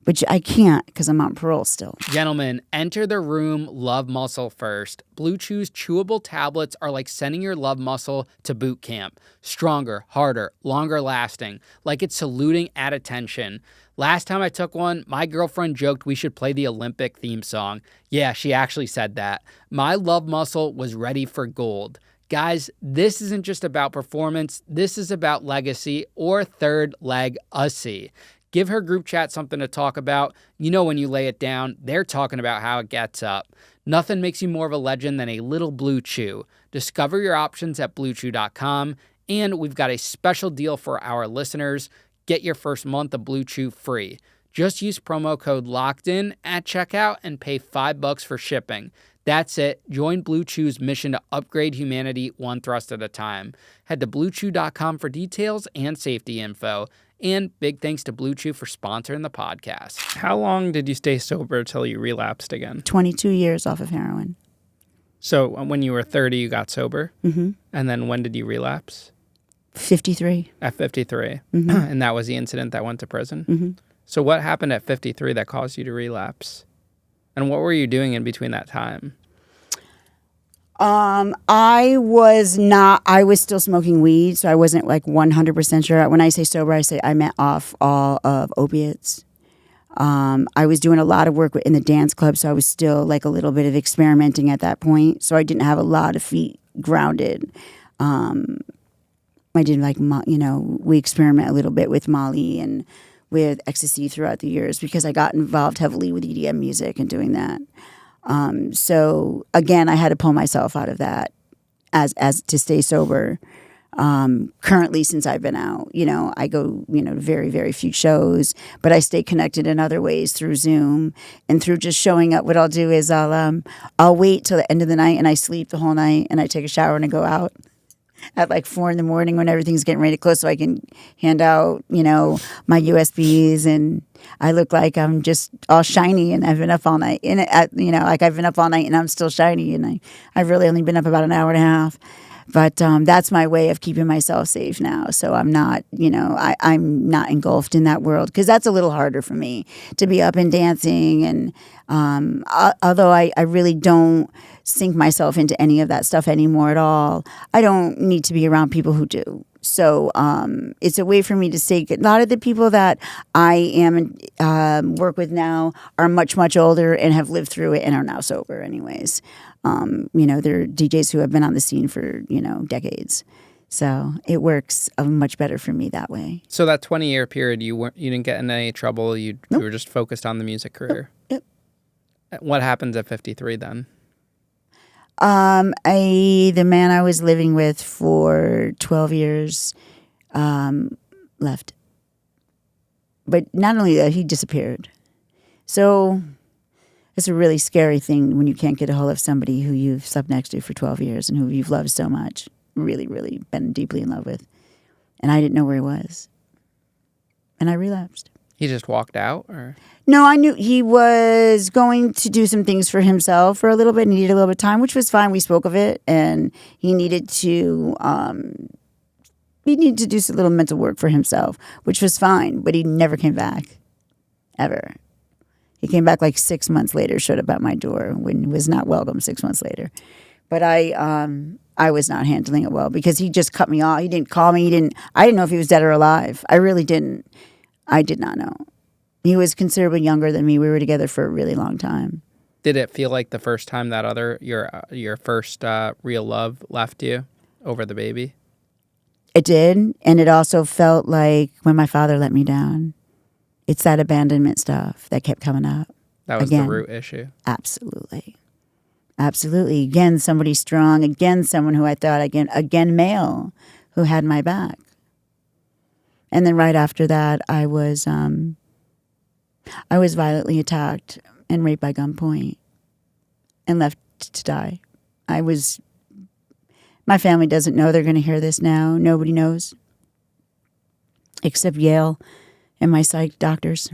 But I can't because I'm on parole still. Gentlemen, enter the room love muscle first. Blue Chew's chewable tablets are like sending your love muscle to boot camp. Stronger, harder, longer lasting. Like it's saluting at attention. Last time I took one, my girlfriend joked we should play the Olympic theme song. Yeah, she actually said that. My love muscle was ready for gold. Guys, this isn't just about performance. This is about legacy or third leg ussy. Give her group chat something to talk about. You know when you lay it down, they're talking about how it gets up. Nothing makes you more of a legend than a little Blue Chew. Discover your options at BlueChew.com. And we've got a special deal for our listeners. Get your first month of Blue Chew free. Just use promo code LOCKEDIN at checkout and pay $5 for shipping. That's it. Join Blue Chew's mission to upgrade humanity one thrust at a time. Head to BlueChew.com for details and safety info. And big thanks to Blue Chew for sponsoring the podcast. How long did you stay sober till you relapsed again? 22 years off of heroin. So when you were 30, you got sober? Mm-hmm. And then when did you relapse? 53. At 53. Mm-hmm. And that was the incident that went to prison? Mm-hmm. So what happened at 53 that caused you to relapse? And what were you doing in between that time? I was still smoking weed, so I wasn't like 100% sure. When I say sober, I meant off all of opiates. I was doing a lot of work in the dance club, so I was still like a little bit of experimenting at that point. So I didn't have a lot of feet grounded. I did we experiment a little bit with Molly and with ecstasy throughout the years because I got involved heavily with EDM music and doing that. So again, I had to pull myself out of that as to stay sober. Currently, since I've been out, I go, to very, very few shows, but I stay connected in other ways through Zoom and through just showing up. What I'll do is I'll wait till the end of the night and I sleep the whole night and I take a shower and I go out at like 4 a.m. when everything's getting ready to close so I can hand out, my USBs and I look like I'm just all shiny and I've been up all night. And I've been up all night and I'm still shiny and I've really only been up about an hour and a half. But that's my way of keeping myself safe now. So I'm not, I'm not engulfed in that world because that's a little harder for me to be up and dancing. And although I really don't sink myself into any of that stuff anymore at all, I don't need to be around people who do. So it's a way for me to say a lot of the people that I am work with now are much, much older and have lived through it and are now sober anyways. They're DJs who have been on the scene for, decades. So it works much better for me that way. So that 20-year period, you didn't get in any trouble. You Nope. were just focused on the music career. Yep. What happens at 53 then? The man I was living with for 12 years left. But not only that, he disappeared. So it's a really scary thing when you can't get a hold of somebody who you've slept next to for 12 years and who you've loved so much, really, really been deeply in love with. And I didn't know where he was. And I relapsed. He just walked out, or? No, I knew he was going to do some things for himself for a little bit. He needed a little bit of time, which was fine. We spoke of it, and he needed to do some little mental work for himself, which was fine. But he never came back, ever. He came back like 6 months later, showed up at my door when he was not welcome 6 months later. But I was not handling it well because he just cut me off. He didn't call me. I didn't know if he was dead or alive. I really didn't. I did not know. He was considerably younger than me. We were together for a really long time. Did it feel like the first time that your first real love left you over the baby? It did, and it also felt like when my father let me down. It's that abandonment stuff that kept coming up. That was again. The root issue. Absolutely. Absolutely. Again, somebody strong. Again, someone who I thought, again, male, who had my back. And then right after that, I was violently attacked and raped by gunpoint and left to die. My family doesn't know. They're going to hear this now. Nobody knows except Yale and my psych doctors.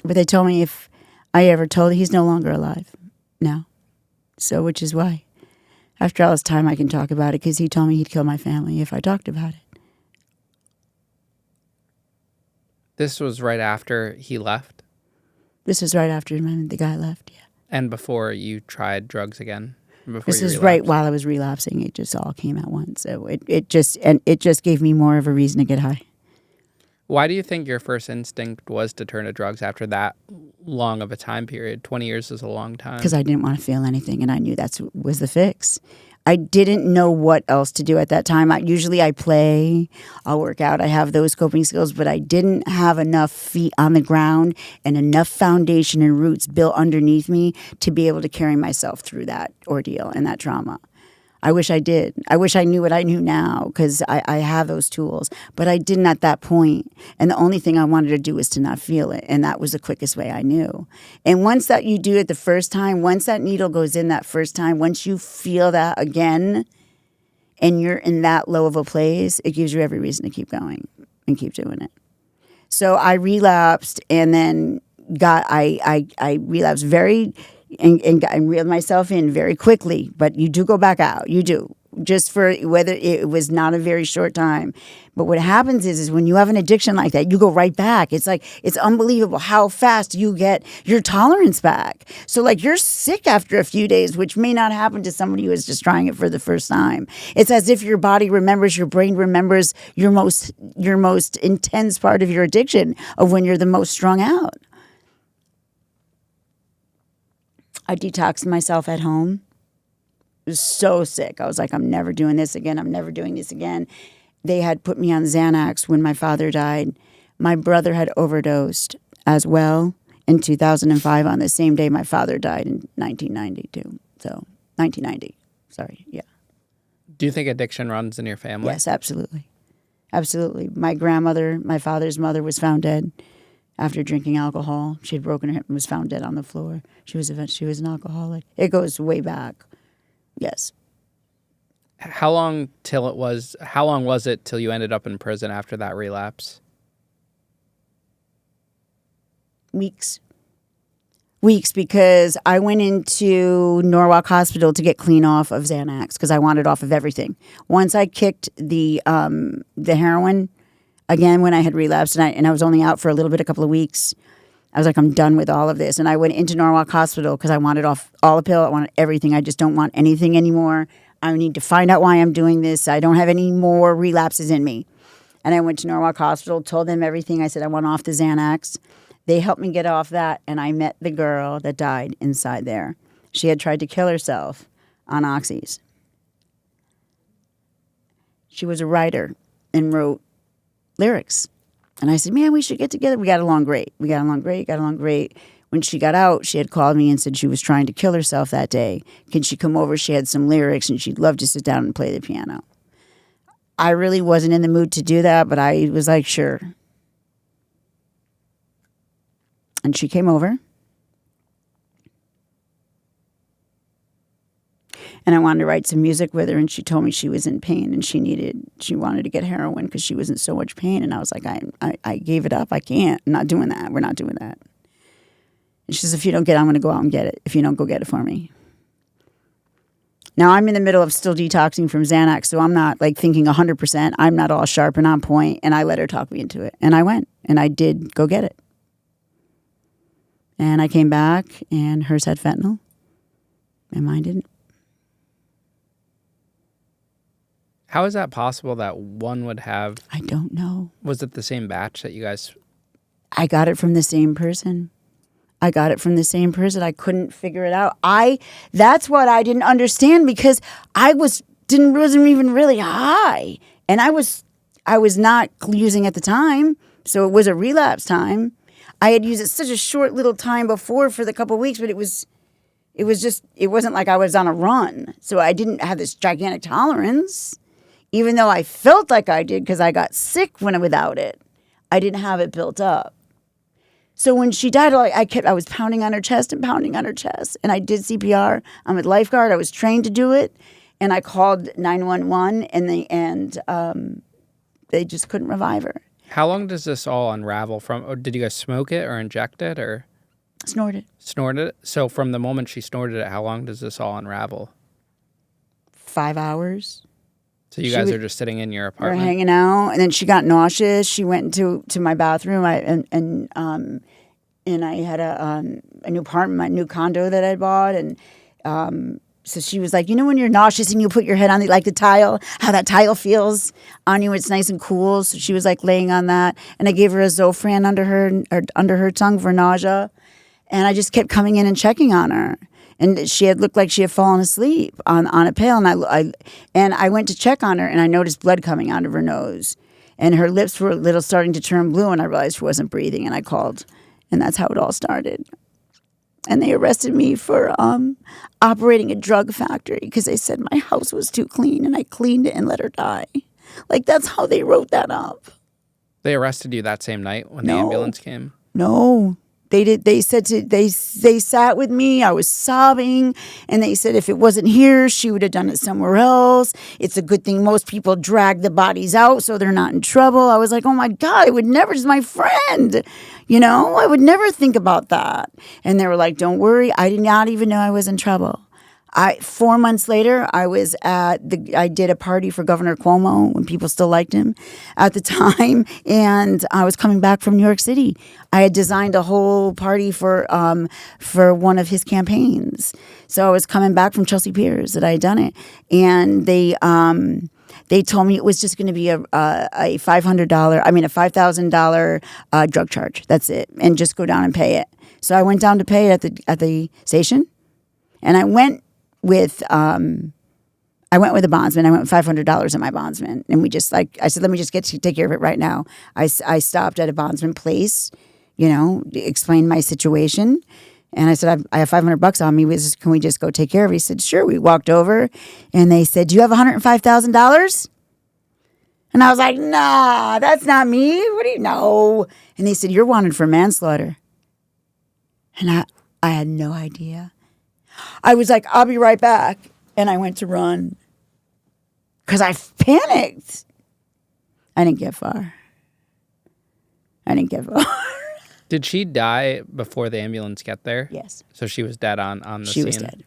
But they told me if I ever told, he's no longer alive now. So, which is why, after all this time, I can talk about it, because he told me he'd kill my family if I talked about it. This was right after he left? This was right after the guy left, yeah. And before you tried drugs again? Before This you is relapsed? right while I was relapsing. It just all came at once. So it just gave me more of a reason to get high. Why do you think your first instinct was to turn to drugs after that long of a time period? 20 years is a long time. Because I didn't want to feel anything, and I knew that was the fix. I didn't know what else to do at that time. Usually I play, I'll work out, I have those coping skills, but I didn't have enough feet on the ground and enough foundation and roots built underneath me to be able to carry myself through that ordeal and that trauma. I wish I did. I wish I knew what I knew now, because I have those tools. But I didn't at that point. And the only thing I wanted to do was to not feel it. And that was the quickest way I knew. And once that you do it the first time, once that needle goes in that first time, once you feel that again and you're in that low of a place, it gives you every reason to keep going and keep doing it. So I relapsed, and then I relapsed and reeled myself in very quickly. But you do go back out. You do. Just for whether it was not a very short time. But what happens is when you have an addiction like that, you go right back. It's like, it's unbelievable how fast you get your tolerance back. So like, you're sick after a few days, which may not happen to somebody who is just trying it for the first time. It's as if your body remembers, your brain remembers your most intense part of your addiction, of when you're the most strung out. I detoxed myself at home. I was so sick. I was like, I'm never doing this again. I'm never doing this again. They had put me on Xanax when my father died. My brother had overdosed as well in 2005 on the same day my father died in 1992. So 1990. Sorry. Yeah. Do you think addiction runs in your family? Yes, absolutely. Absolutely. My grandmother, my father's mother, was found dead after drinking alcohol. She had broken her hip and was found dead on the floor. She was an alcoholic. It goes way back. Yes. How long was it till you ended up in prison after that relapse? Weeks, because I went into Norwalk Hospital to get clean off of Xanax, because I wanted off of everything. Once I kicked the heroin again when I had relapsed, and I was only out for a couple of weeks, I was like, I'm done with all of this. And I went into Norwalk Hospital because I wanted off all the pill. I wanted everything. I just don't want anything anymore. I need to find out why I'm doing this. I don't have any more relapses in me. And I went to Norwalk Hospital, told them everything. I said, I want off the Xanax. They helped me get off that, and I met the girl that died inside there. She had tried to kill herself on oxys. She was a writer and wrote lyrics. And I said, man, we should get together. We got along great. When she got out, she had called me and said she was trying to kill herself that day. Can she come over? She had some lyrics, and she'd love to sit down and play the piano. I really wasn't in the mood to do that, but I was like, sure. And she came over. And I wanted to write some music with her, and she told me she was in pain and she wanted to get heroin because she was in so much pain. And I was like, I gave it up. I can't. I'm not doing that. We're not doing that. And she says, if you don't get it, I'm going to go out and get it. If you don't, go get it for me. Now, I'm in the middle of still detoxing from Xanax, so I'm not like thinking 100%. I'm not all sharp and on point, and I let her talk me into it. And I went, and I did go get it. And I came back, and hers had fentanyl, and mine didn't. How is that possible that one would have... I don't know. Was it the same batch that you guys... I got it from the same person. I couldn't figure it out. That's what I didn't understand, because I wasn't even really high. And I was not using at the time. So it was a relapse time. I had used it such a short little time before for the couple of weeks, but it wasn't like I was on a run. So I didn't have this gigantic tolerance, even though I felt like I did because I got sick without it. I didn't have it built up. So when she died, I was pounding on her chest, and I did CPR. I'm a lifeguard. I was trained to do it, and I called 911, and they just couldn't revive her. How long does this all unravel from? Or did you guys smoke it or inject it or Snorted. snort it? So from the moment she snorted it, how long does this all unravel? 5 hours. So you guys are just sitting in your We're apartment? hanging out, and then she got nauseous. She went to my bathroom. And I had a new apartment, my new condo that I bought, and so she was like, you know, when you're nauseous and you put your head on the tile, how that tile feels on you, it's nice and cool. So she was like laying on that, and I gave her a Zofran under her tongue for nausea, and I just kept coming in and checking on her. And she had looked like she had fallen asleep on a pail, and I went to check on her, and I noticed blood coming out of her nose, and her lips were a little starting to turn blue, and I realized she wasn't breathing, and I called, and that's how it all started. And they arrested me for operating a drug factory because they said my house was too clean, and I cleaned it and let her die. Like, that's how they wrote that up. They arrested you that same night when the No. ambulance came? No. They did. They sat with me. I was sobbing, and they said if it wasn't here, she would have done it somewhere else. It's a good thing most people drag the bodies out so they're not in trouble. I was like, oh my God, I would never. She's my friend, you know. I would never think about that. And they were like, don't worry. I did not even know I was in trouble. 4 months later, I did a party for Governor Cuomo when people still liked him at the time, and I was coming back from New York City. I had designed a whole party for one of his campaigns. So I was coming back from Chelsea Piers that I had done it, and they told me it was just going to be a $5,000 drug charge. That's it, and just go down and pay it. So I went down to pay it at the station, and I went with a bondsman. I went with $500 in my bondsman, and I said, let me just take care of it right now. I stopped at a bondsman place, you know, explained my situation, and I said, I have $500 on me. Can we just go take care of it? He said, sure. We walked over, and they said, do you have $105,000? And I was like, nah, that's not me. What do you know? And they said, you're wanted for manslaughter. And I had no idea. I was like, I'll be right back. And I went to run because I panicked. I didn't get far. Did she die before the ambulance got there? Yes. So she was dead on the scene? She was dead.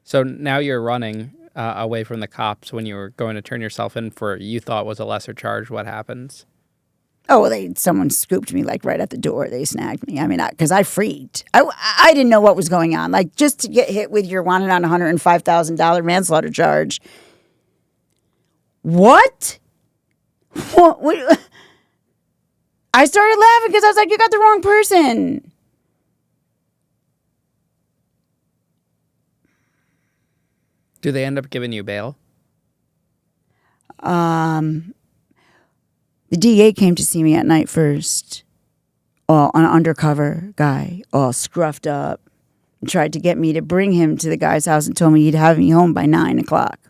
So now you're running away from the cops when you were going to turn yourself in for you thought was a lesser charge. What happens? Oh, well, someone scooped me like right at the door. They snagged me. I mean, because I freaked. I didn't know what was going on. Like, just to get hit with your wanted on $105,000 manslaughter charge. What? What? I started laughing because I was like, you got the wrong person. Do they end up giving you bail? The DA came to see me at night first, an undercover guy, all scruffed up, and tried to get me to bring him to the guy's house and told me he'd have me home by 9 o'clock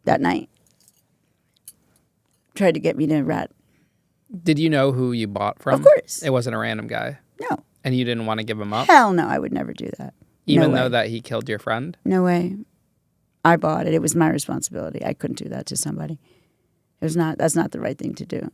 that night. Tried to get me to rat. Did you know who you bought from? Of course. It wasn't a random guy? No. And you didn't want to give him up? Hell no, I would never do that. Even though that he killed your friend? No way. I bought it. It was my responsibility. I couldn't do that to somebody. That's not the right thing to do.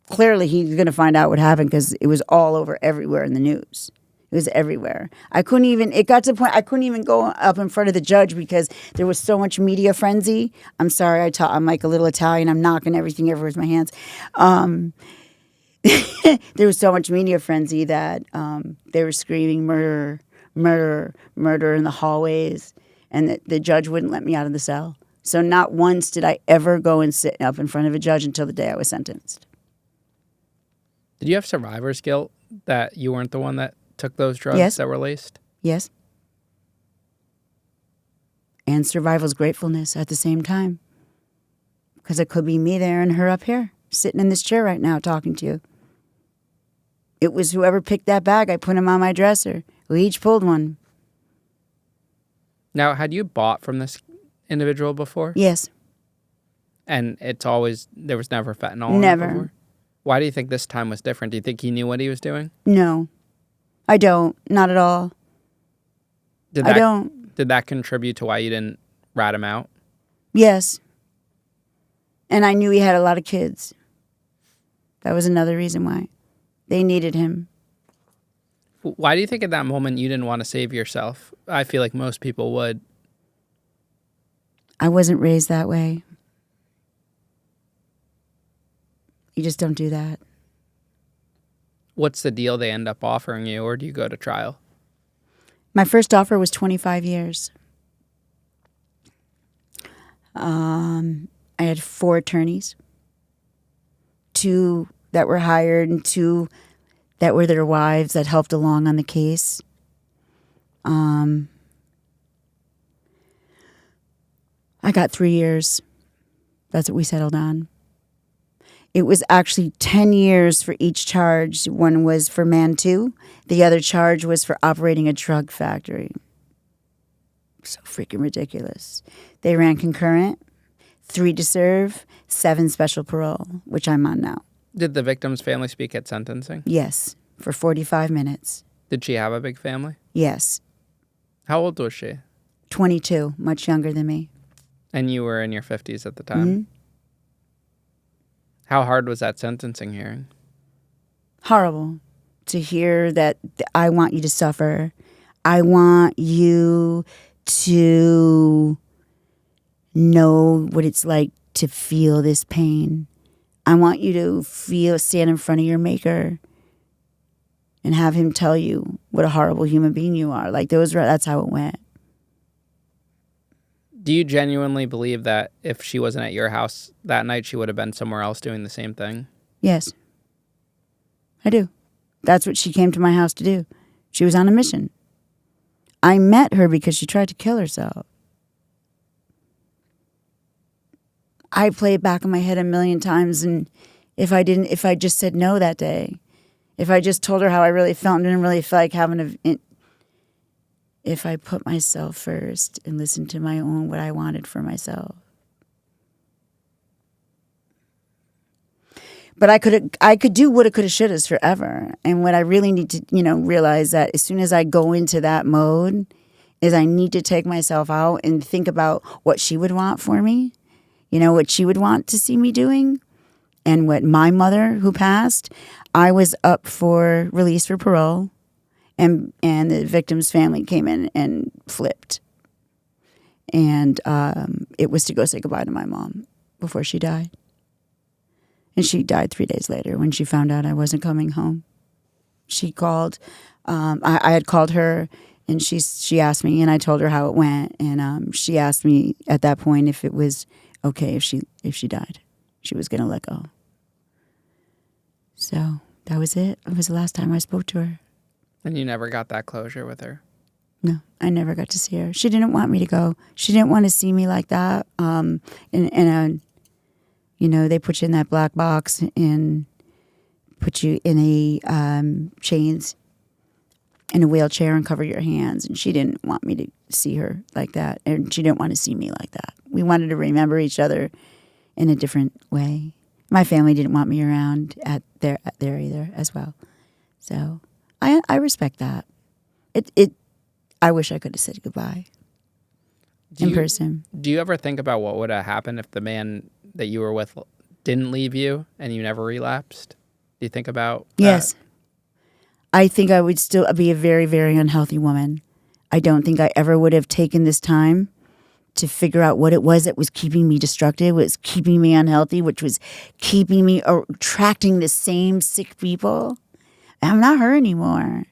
Clearly he's going to find out what happened because it was all over everywhere in the news. It was everywhere. It got to the point I couldn't even go up in front of the judge because there was so much media frenzy. I'm sorry, I'm like a little Italian. I'm knocking everything everywhere with my hands. There was so much media frenzy that they were screaming murder, murder, murder in the hallways, and the judge wouldn't let me out of the cell. So not once did I ever go and sit up in front of a judge until the day I was sentenced. Did you have survivor's guilt that you weren't the one that took those drugs that were laced? Yes. And survival's gratefulness at the same time. Because it could be me there and her up here, sitting in this chair right now talking to you. It was whoever picked that bag, I put him on my dresser. We each pulled one. Now, had you bought from this individual before? Yes. And there was never fentanyl in it Never. before? Why do you think this time was different? Do you think he knew what he was doing? No. I don't. Not at all. I don't. Did that contribute to why you didn't rat him out? Yes. And I knew he had a lot of kids. That was another reason why. They needed him. Why do you think at that moment you didn't want to save yourself? I feel like most people would. I wasn't raised that way. You just don't do that. What's the deal they end up offering you, or do you go to trial? My first offer was 25 years. I had 4 attorneys, 2 that were hired and 2 that were their wives that helped along on the case. I got 3 years. That's what we settled on. It was actually 10 years for each charge. One was for Man 2. The other charge was for operating a drug factory. So freaking ridiculous. They ran concurrent, 3 to serve, 7 special parole, which I'm on now. Did the victim's family speak at sentencing? Yes, for 45 minutes. Did she have a big family? Yes. How old was she? 22, much younger than me. And you were in your 50s at the time? Mm-hmm. How hard was that sentencing hearing? Horrible to hear that I want you to suffer. I want you to know what it's like to feel this pain. I want you to stand in front of your maker and have him tell you what a horrible human being you are. Like that's how it went. Do you genuinely believe that if she wasn't at your house that night, she would have been somewhere else doing the same thing? Yes, I do. That's what she came to my house to do. She was on a mission. I met her because she tried to kill herself. I play it back in my head a million times, and if I just said no that day, if I just told her how I really felt and didn't really feel like if I put myself first and listened to my own, what I wanted for myself. But I could do woulda, coulda, shouldas forever. And what I really need to, realize that as soon as I go into that mode is I need to take myself out and think about what she would want for me, what she would want to see me doing. And what my mother, who passed, I was up for release for parole. And the victim's family came in and flipped. And it was to go say goodbye to my mom before she died. And she died 3 days later when she found out I wasn't coming home. She called. I had called her, and she asked me, and I told her how it went. And she asked me at that point if it was okay if she died. She was going to let go. So that was it. It was the last time I spoke to her. And you never got that closure with her? No, I never got to see her. She didn't want me to go. She didn't want to see me like that. They put you in that black box and put you in a chains in a wheelchair and cover your hands. And she didn't want me to see her like that. And she didn't want to see me like that. We wanted to remember each other in a different way. My family didn't want me around at there either as well. So I respect that. I wish I could have said goodbye in person. Do you ever think about what would have happened if the man that you were with didn't leave you and you never relapsed? Do you think about that? Yes. I think I would still be a very, very unhealthy woman. I don't think I ever would have taken this time to figure out what it was that was keeping me destructive, was keeping me unhealthy, which was keeping me attracting the same sick people. I'm not her anymore.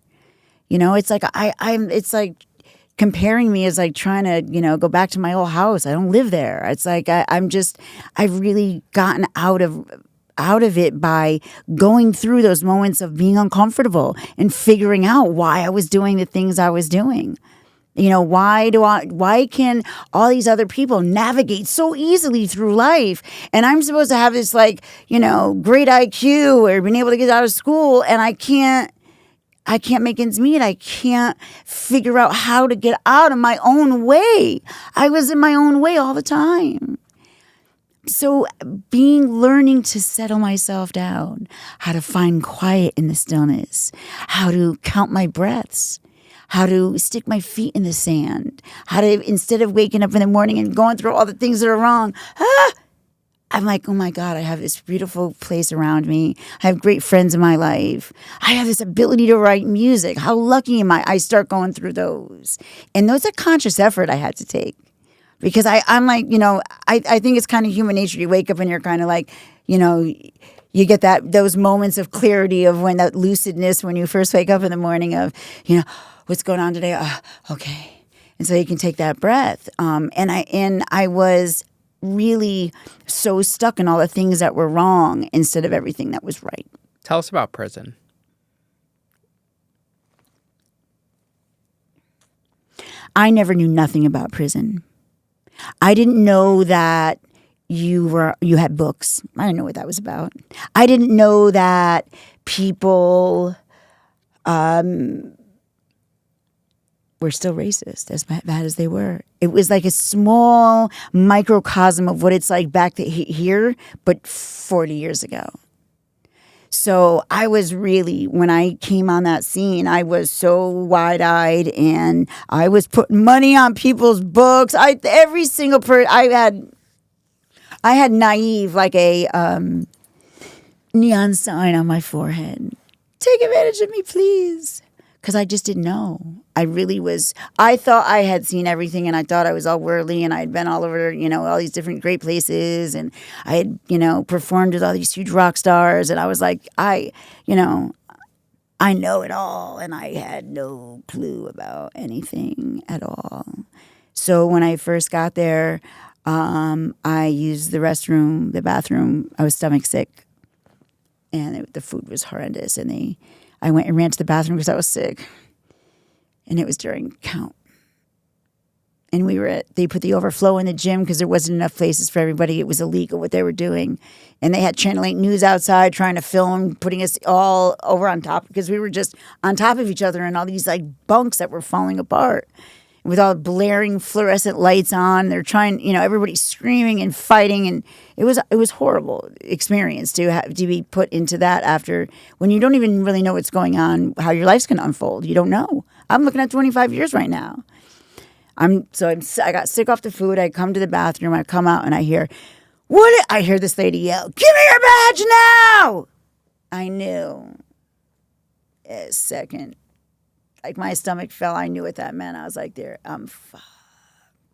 It's like it's like comparing me as like trying to, go back to my old house. I don't live there. It's like I've really gotten out of it by going through those moments of being uncomfortable and figuring out why I was doing the things I was doing. Why can all these other people navigate so easily through life? And I'm supposed to have this great IQ or being able to get out of school, and I can't make ends meet. I can't figure out how to get out of my own way. I was in my own way all the time. So learning to settle myself down, how to find quiet in the stillness, how to count my breaths, how to stick my feet in the sand, how to, instead of waking up in the morning and going through all the things that are wrong, I'm like, oh my God, I have this beautiful place around me. I have great friends in my life. I have this ability to write music. How lucky am I? I start going through those. And those are conscious effort I had to take. Because I'm like, I think it's kind of human nature. You wake up and you're kind of like, you get those moments of clarity of when that lucidness when you first wake up in the morning of, what's going on today? Okay. And so you can take that breath. And I was really so stuck in all the things that were wrong instead of everything that was right. Tell us about prison. I never knew nothing about prison. I didn't know that you had books. I didn't know what that was about. I didn't know that people were still racist, as bad as they were. It was like a small microcosm of what it's like back here, but 40 years ago. So I was really, when I came on that scene, I was so wide-eyed, and I was putting money on people's books. Every single person, I had naive, like a neon sign on my forehead. Take advantage of me, please. Because I just didn't know. I thought I had seen everything, and I thought I was all worldly, and I had been all over, all these different great places, and I had, performed with all these huge rock stars, and I was like, I know it all, and I had no clue about anything at all. So when I first got there, I used the restroom, the bathroom. I was stomach sick, and the food was horrendous, and I went and ran to the bathroom because I was sick. And it was during count. And they put the overflow in the gym because there wasn't enough places for everybody. It was illegal what they were doing. And they had Channel 8 News outside trying to film, putting us all over on top because we were just on top of each other in all these like bunks that were falling apart. With all blaring fluorescent lights on, they're trying, everybody's screaming and fighting, and it was horrible experience to be put into that after when you don't even really know what's going on, how your life's going to unfold. You don't know. I'm looking at 25 years right now. I got sick off the food. I come to the bathroom. I come out and I hear this lady yell, "Give me your badge now!" I knew. A second. Like my stomach fell. I knew what that meant. I was like, I'm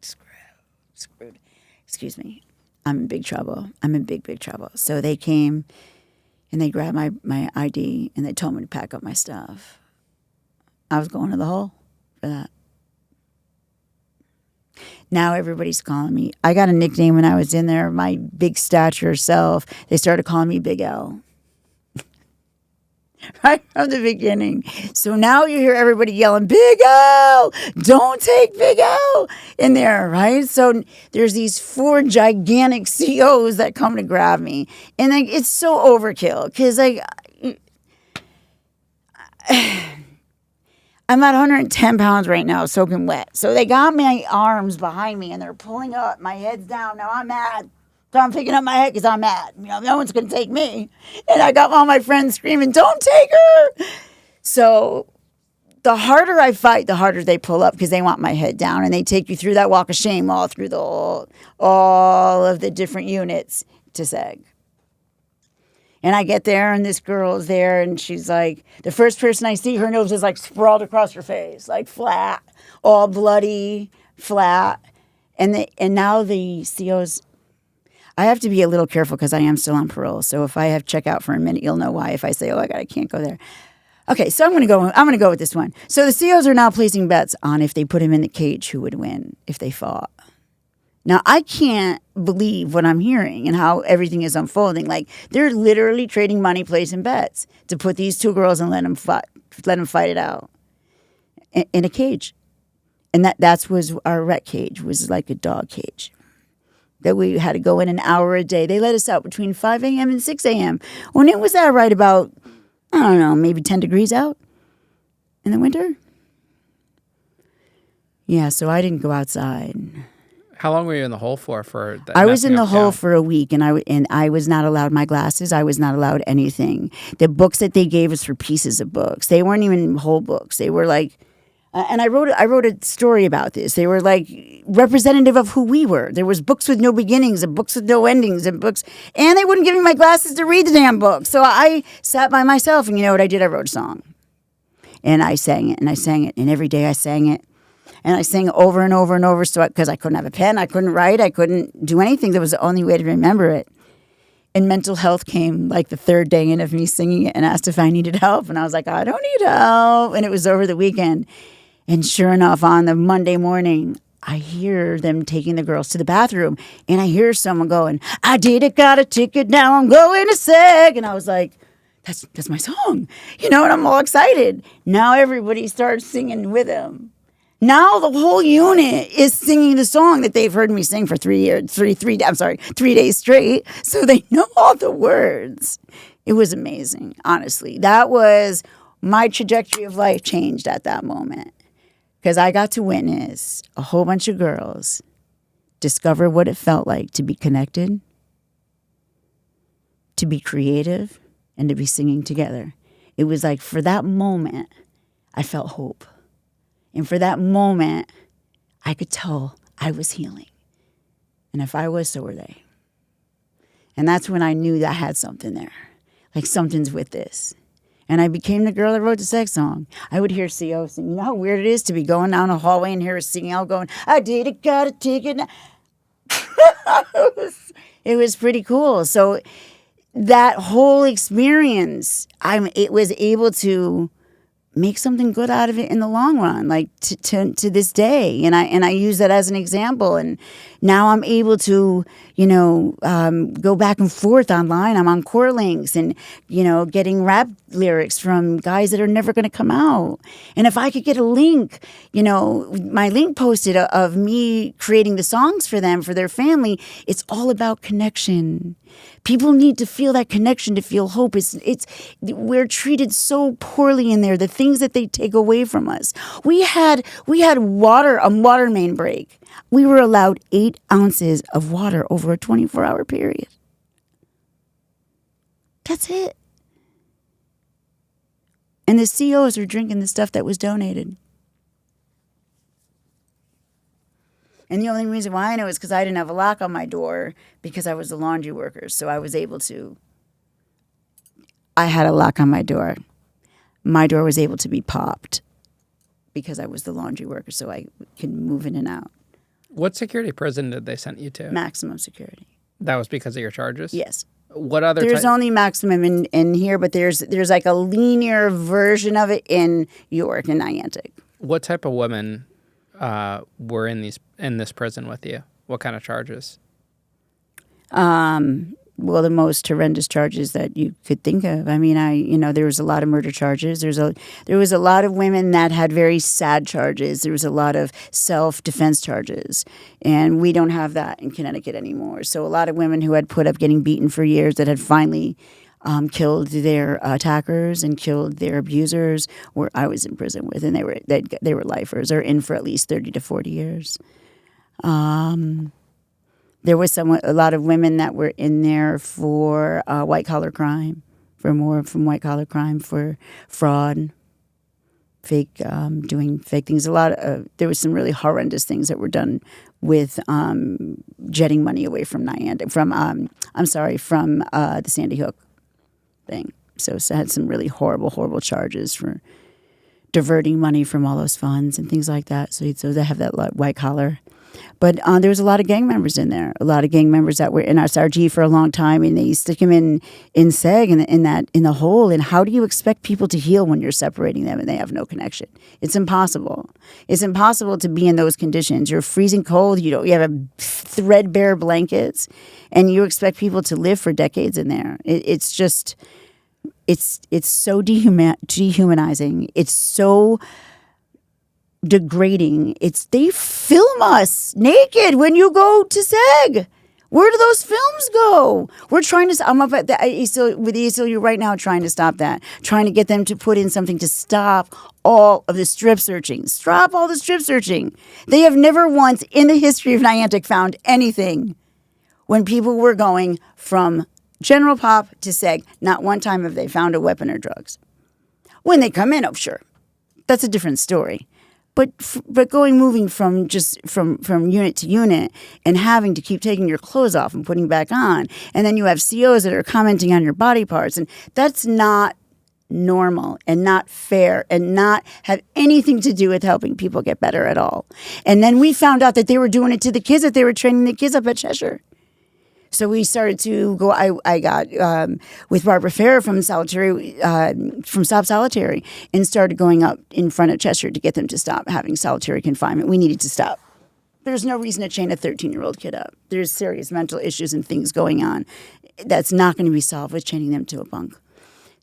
screwed. Excuse me. I'm in big trouble. I'm in big, big trouble. So they came and they grabbed my ID and they told me to pack up my stuff. I was going to the hole for that. Now everybody's calling me. I got a nickname when I was in there, my big stature self. They started calling me Big L. Right from the beginning. So now you hear everybody yelling, "Big L! Don't take Big L!" in there, right? So there's these 4 gigantic COs that come to grab me. And like it's so overkill because like I'm at 110 pounds right now, soaking wet. So they got my arms behind me and they're pulling up, my head's down. Now I'm mad. So I'm picking up my head because I'm mad. No one's going to take me. And I got all my friends screaming, "Don't take her!" So the harder I fight, the harder they pull up because they want my head down. And they take you through that walk of shame all through all of the different units to SEG. And I get there and this girl's there and she's like, the first person I see, her nose is like sprawled across her face, like flat, all bloody, flat. And now the COs... I have to be a little careful because I am still on parole. So if I have check out for a minute, you'll know why. If I say, "Oh, I can't go there." Okay, so I'm going to go with this one. So the COs are now placing bets on if they put him in the cage, who would win if they fought. Now, I can't believe what I'm hearing and how everything is unfolding. Like, they're literally trading money, placing bets to put these 2 girls and let them fight it out in a cage. And that was our rec cage, was like a dog cage. That we had to go in an hour a day. They let us out between 5 a.m. and 6 a.m. When it was right about, I don't know, maybe 10 degrees out in the winter. Yeah, so I didn't go outside. How long were you in the hole for that? I was in the hole for a week, and I was not allowed my glasses. I was not allowed anything. The books that they gave us were pieces of books. They weren't even whole books. They were like, And I wrote a story about this. They were like representative of who we were. There was books with no beginnings and books with no endings and they wouldn't give me my glasses to read the damn book. So I sat by myself, and you know what I did? I wrote a song. And I sang it, and I sang it, and every day I sang it. And I sang it over and over and over, because I couldn't have a pen, I couldn't write, I couldn't do anything. That was the only way to remember it. And mental health came like the third day in of me singing it and asked if I needed help. And I was like, I don't need help. And it was over the weekend. And sure enough, on the Monday morning, I hear them taking the girls to the bathroom. And I hear someone going, I did it, got a ticket, now I'm going to SEG. And I was like, that's my song. You know, and I'm all excited. Now everybody starts singing with them. Now the whole unit is singing the song that they've heard me sing for 3 days straight. So they know all the words. It was amazing, honestly. That was my trajectory of life changed at that moment. Because I got to witness a whole bunch of girls discover what it felt like to be connected, to be creative, and to be singing together. It was like, for that moment, I felt hope. And for that moment, I could tell I was healing. And if I was, so were they. And that's when I knew that I had something there. Like, something's with this. And I became the girl that wrote the sex song. I would hear CO sing. You know how weird it is to be going down a hallway and hear her singing out going, I did it, got a ticket. It was pretty cool. So that whole experience, it was able to make something good out of it in the long run, like to this day. And I use that as an example. And now I'm able to, go back and forth online. I'm on Core Links and, getting rap lyrics from guys that are never going to come out. And if I could get a link, my link posted of me creating the songs for them, for their family, it's all about connection. People need to feel that connection, to feel hope. We're treated so poorly in there. The things that they take away from us. We had a water main break. We were allowed 8 ounces of water over a 24-hour period. That's it. And the COs are drinking the stuff that was donated. And the only reason why I know is because I didn't have a lock on my door because I was a laundry worker. So I was able to. I had a lock on my door. My door was able to be popped because I was the laundry worker, so I could move in and out. What security prison did they send you to? Maximum security. That was because of your charges? Yes. What other? There's only maximum in here, but there's like a linear version of it in York and Niantic. What type of women were in this prison with you? What kind of charges? Well, the most horrendous charges that you could think of. I mean, there was a lot of murder charges. There was a lot of women that had very sad charges. There was a lot of self-defense charges. And we don't have that in Connecticut anymore. So a lot of women who had put up getting beaten for years that had finally killed their attackers and killed their abusers, where I was in prison with, and they were lifers or in for at least 30 to 40 years. There was a lot of women that were in there for white-collar crime, white-collar crime, for fraud, doing fake things. There was some really horrendous things that were done with jetting money away from from the Sandy Hook thing. So it had some really horrible, horrible charges for diverting money from all those funds and things like that. So they have that white-collar. But there was a lot of gang members in there. A lot of gang members that were in SRG for a long time, and they stick them in SEG in the hole. And how do you expect people to heal when you're separating them and they have no connection? It's impossible. It's impossible to be in those conditions. You're freezing cold. You have a threadbare blankets, and you expect people to live for decades in there. It's just, it's so dehumanizing. It's so degrading. They film us naked when you go to SEG. Where do those films go? We're trying to. I'm up at the ACLU right now, trying to stop that. Trying to get them to put in something to stop all of the strip searching. Stop all the strip searching. They have never once in the history of Niantic found anything when people were going from General Pop to SEG. Not one time have they found a weapon or drugs. When they come in, oh sure, that's a different story. But moving from unit to unit and having to keep taking your clothes off and putting back on, and then you have COs that are commenting on your body parts, and that's not normal and not fair and not have anything to do with helping people get better at all. And then we found out that they were doing it to the kids, that they were training the kids up at Cheshire. So we started to go. I got with Barbara Farrer from Stop Solitary, and started going up in front of Cheshire to get them to stop having solitary confinement. We needed to stop. There's no reason to chain a 13-year-old kid up. There's serious mental issues and things going on that's not going to be solved with chaining them to a bunk.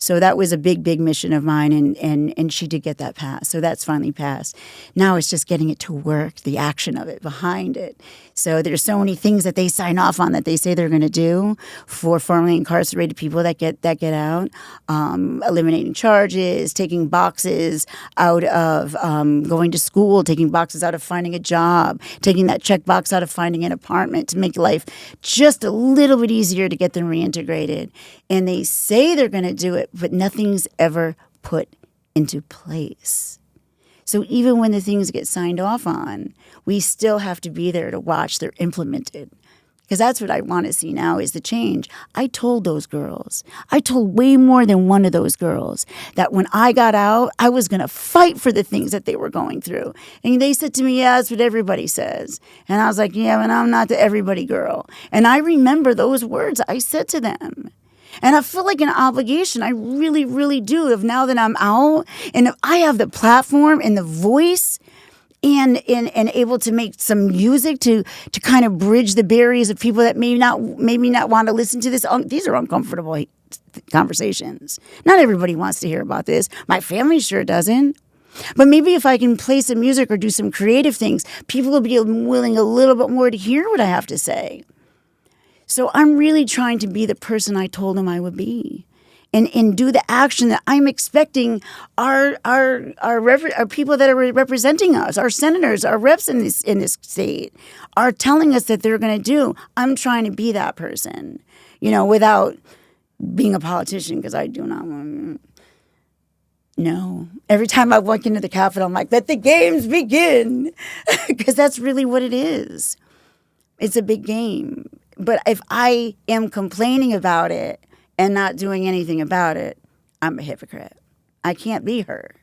So that was a big, big mission of mine, and she did get that passed. So that's finally passed. Now it's just getting it to work, the action of it, behind it. So there's so many things that they sign off on that they say they're going to do for formerly incarcerated people that get out. Eliminating charges, taking boxes out of going to school, taking boxes out of finding a job, taking that checkbox out of finding an apartment to make life just a little bit easier to get them reintegrated. And they say they're going to do it, but nothing's ever put into place. So even when the things get signed off on, we still have to be there to watch they're implemented. Because that's what I want to see now is the change. I told those girls, I told way more than one of those girls, that when I got out, I was going to fight for the things that they were going through. And they said to me, yeah, that's what everybody says. And I was like, yeah, but I'm not the everybody girl. And I remember those words I said to them. And I feel like an obligation. I really, really do. If now that I'm out and if I have the platform and the voice and able to make some music to kind of bridge the barriers of people that maybe not want to listen to this. These are uncomfortable conversations. Not everybody wants to hear about this. My family sure doesn't. But maybe if I can play some music or do some creative things, people will be willing a little bit more to hear what I have to say. So I'm really trying to be the person I told them I would be, and do the action that I'm expecting our people that are representing us, our senators, our reps in this state, are telling us that they're going to do. I'm trying to be that person, without being a politician, because I do not want. No. Every time I walk into the Capitol, I'm like, let the games begin, because that's really what it is. It's a big game. But if I am complaining about it and not doing anything about it, I'm a hypocrite. I can't be her.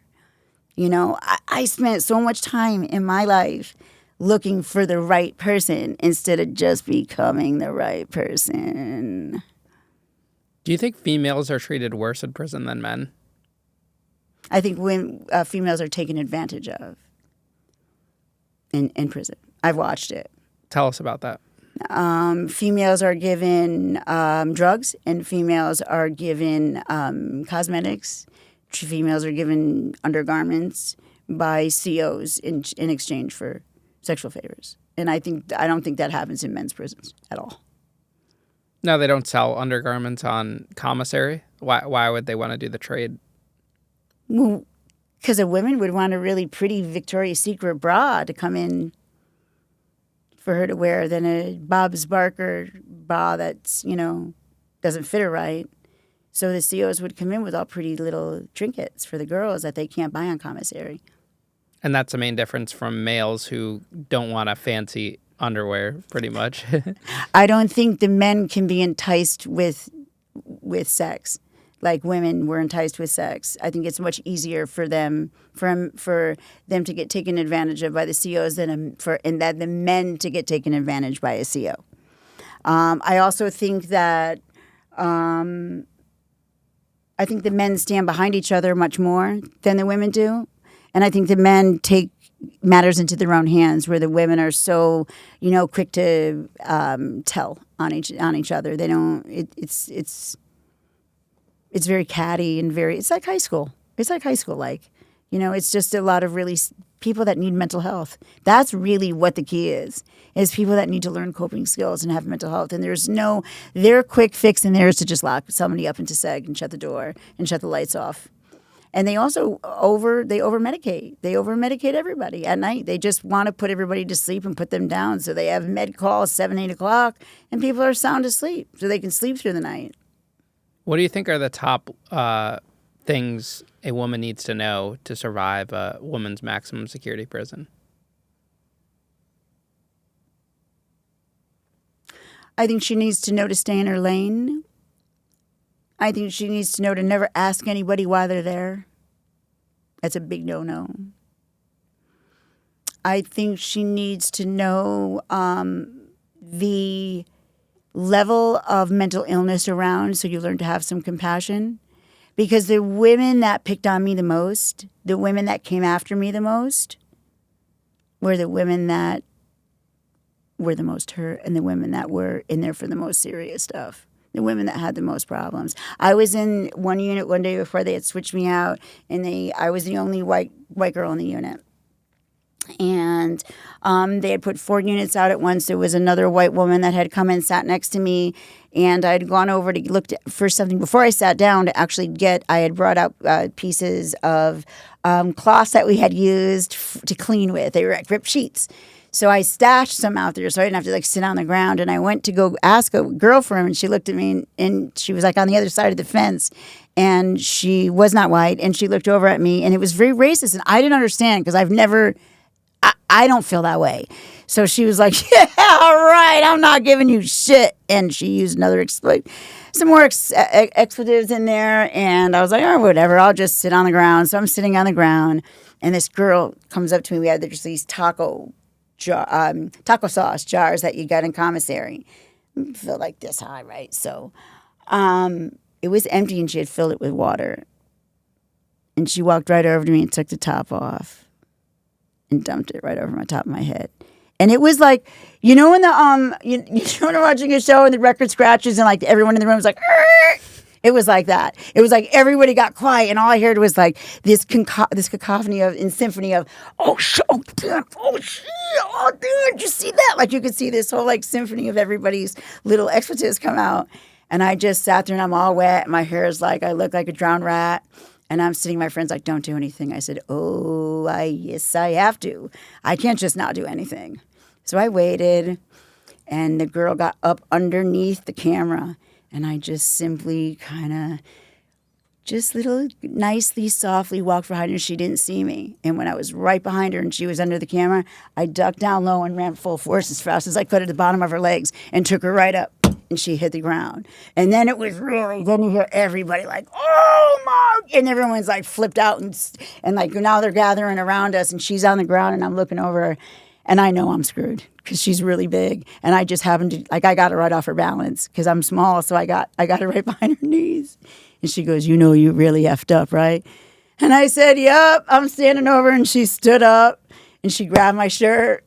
I spent so much time in my life looking for the right person instead of just becoming the right person. Do you think females are treated worse in prison than men? I think when females are taken advantage of in prison. I've watched it. Tell us about that. Females are given drugs, and females are given cosmetics. Females are given undergarments by COs in exchange for sexual favors. And I don't think that happens in men's prisons at all. No, they don't sell undergarments on commissary. Why would they want to do the trade? Well, because a woman would want a really pretty Victoria's Secret bra to come in for her to wear than a Bob's Barker bra that's, doesn't fit her right. So the COs would come in with all pretty little trinkets for the girls that they can't buy on commissary. And that's the main difference from males who don't want a fancy underwear, pretty much. I don't think the men can be enticed with sex like women were enticed with sex. I think it's much easier for them to get taken advantage of by the COs than the men to get taken advantage by a CO. I also think that I think the men stand behind each other much more than the women do, and I think the men take matters into their own hands, where the women are so quick to tell on each other. They don't. It's very catty and it's like high school. It's like high school, it's just a lot of really people that need mental health. That's really what the key is people that need to learn coping skills and have mental health. And their quick fix in there is to just lock somebody up into seg and shut the door and shut the lights off. And they also over-medicate. They over-medicate everybody at night. They just want to put everybody to sleep and put them down. So they have med calls 7, 8 o'clock, and people are sound asleep so they can sleep through the night. What do you think are the top things a woman needs to know to survive a woman's maximum security prison? I think she needs to know to stay in her lane. I think she needs to know to never ask anybody why they're there. That's a big no-no. I think she needs to know the level of mental illness around, so you learn to have some compassion. Because the women that picked on me the most, the women that came after me the most, were the women that were the most hurt and the women that were in there for the most serious stuff. The women that had the most problems. I was in one unit one day before they had switched me out, and I was the only white girl in the unit. And they had put 4 units out at once. There was another white woman that had come and sat next to me, and I'd gone over to look for something before I sat down to actually I had brought out pieces of cloths that we had used to clean with. They were like ripped sheets. So I stashed some out there so I didn't have to sit on the ground. And I went to go ask a girl for him, and she looked at me, and she was on the other side of the fence, and she was not white, and she looked over at me, and it was very racist, and I didn't understand because I don't feel that way. So she was like, yeah, all right, I'm not giving you shit. And she used some more expletives in there. And I was like, oh, whatever, I'll just sit on the ground. So I'm sitting on the ground, and this girl comes up to me. We had just these taco sauce jars that you got in commissary. Feel like this high, right? So it was empty, and she had filled it with water. And she walked right over to me and took the top off and dumped it right over my top of my head. And it was like, when when you're watching a show and the record scratches and everyone in the room was like, argh! It was like that. It was like everybody got quiet, and all I heard was this cacophony and symphony of, oh shit, oh damn, oh shit, oh dude, did you see that? You could see this whole symphony of everybody's little expletives come out. And I just sat there, and I'm all wet. My hair is I look like a drowned rat. And I'm sitting, my friend's don't do anything. I said, yes, I have to. I can't just not do anything. So I waited, and the girl got up underneath the camera, and I just simply nicely, softly walked behind her. She didn't see me. And when I was right behind her and she was under the camera, I ducked down low and ran full force as fast as I could at the bottom of her legs and took her right up. And she hit the ground. And then it was then you hear everybody oh my, and everyone's flipped out and now they're gathering around us, and she's on the ground, and I'm looking over her, and I know I'm screwed because she's really big, and I just happened to, I got her right off her balance because I'm small, so I got her right behind her knees. And she goes, you really effed up, right? And I said, yep. I'm standing over, and she stood up, and she grabbed my shirt,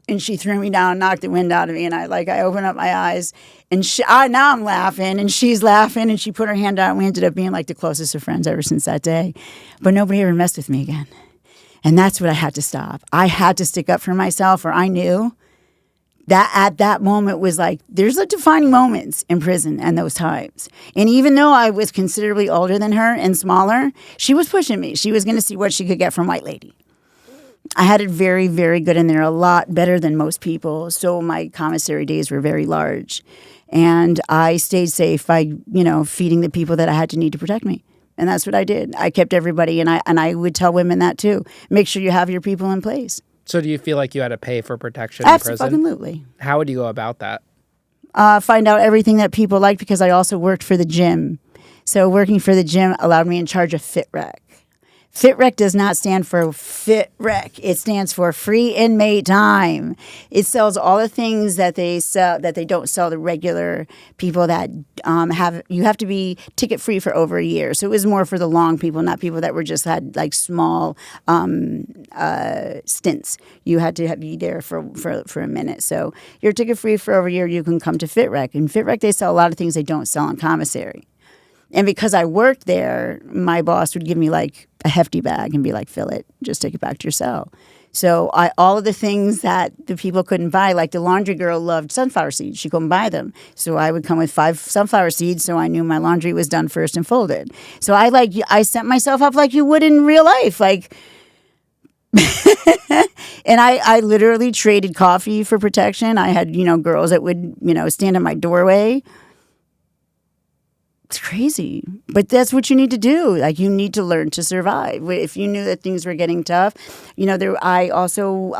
and she threw me down, knocked the wind out of me, and I opened up my eyes, and now I'm laughing, and she's laughing, and she put her hand out, and we ended up being the closest of friends ever since that day. But nobody ever messed with me again. And that's what I had to stop. I had to stick up for myself, or I knew that at that moment was there's defining moments in prison and those times. And even though I was considerably older than her and smaller, she was pushing me. She was going to see what she could get from White Lady. I had it very, very good in there, a lot better than most people. So my commissary days were very large. And I stayed safe by, feeding the people that I had to need to protect me. And that's what I did. I kept everybody, and I would tell women that too. Make sure you have your people in place. So do you feel like you had to pay for protection in prison? Absolutely. How would you go about that? Find out everything that people liked, because I also worked for the gym. So working for the gym allowed me in charge of FitRec. FitRec does not stand for FitRec. It stands for Free Inmate Time. It sells all the things that they sell that they don't sell to regular people that you have to be ticket free for over a year. So it was more for the long people, not people that were just had small stints. You had to be there for a minute. So you're ticket free for over a year. You can come to FitRec. And FitRec, they sell a lot of things they don't sell in commissary. And because I worked there, my boss would give me a hefty bag and be fill it, just take it back to your cell. So all of the things that the people couldn't buy, the laundry girl loved sunflower seeds. She couldn't buy them. So I would come with 5 sunflower seeds, so I knew my laundry was done first and folded. So I set myself up like you would in real life. And I literally traded coffee for protection. I had, girls that would, stand in my doorway It's crazy, but that's what you need to do. Like, you need to learn to survive. If you knew that things were getting tough, I also,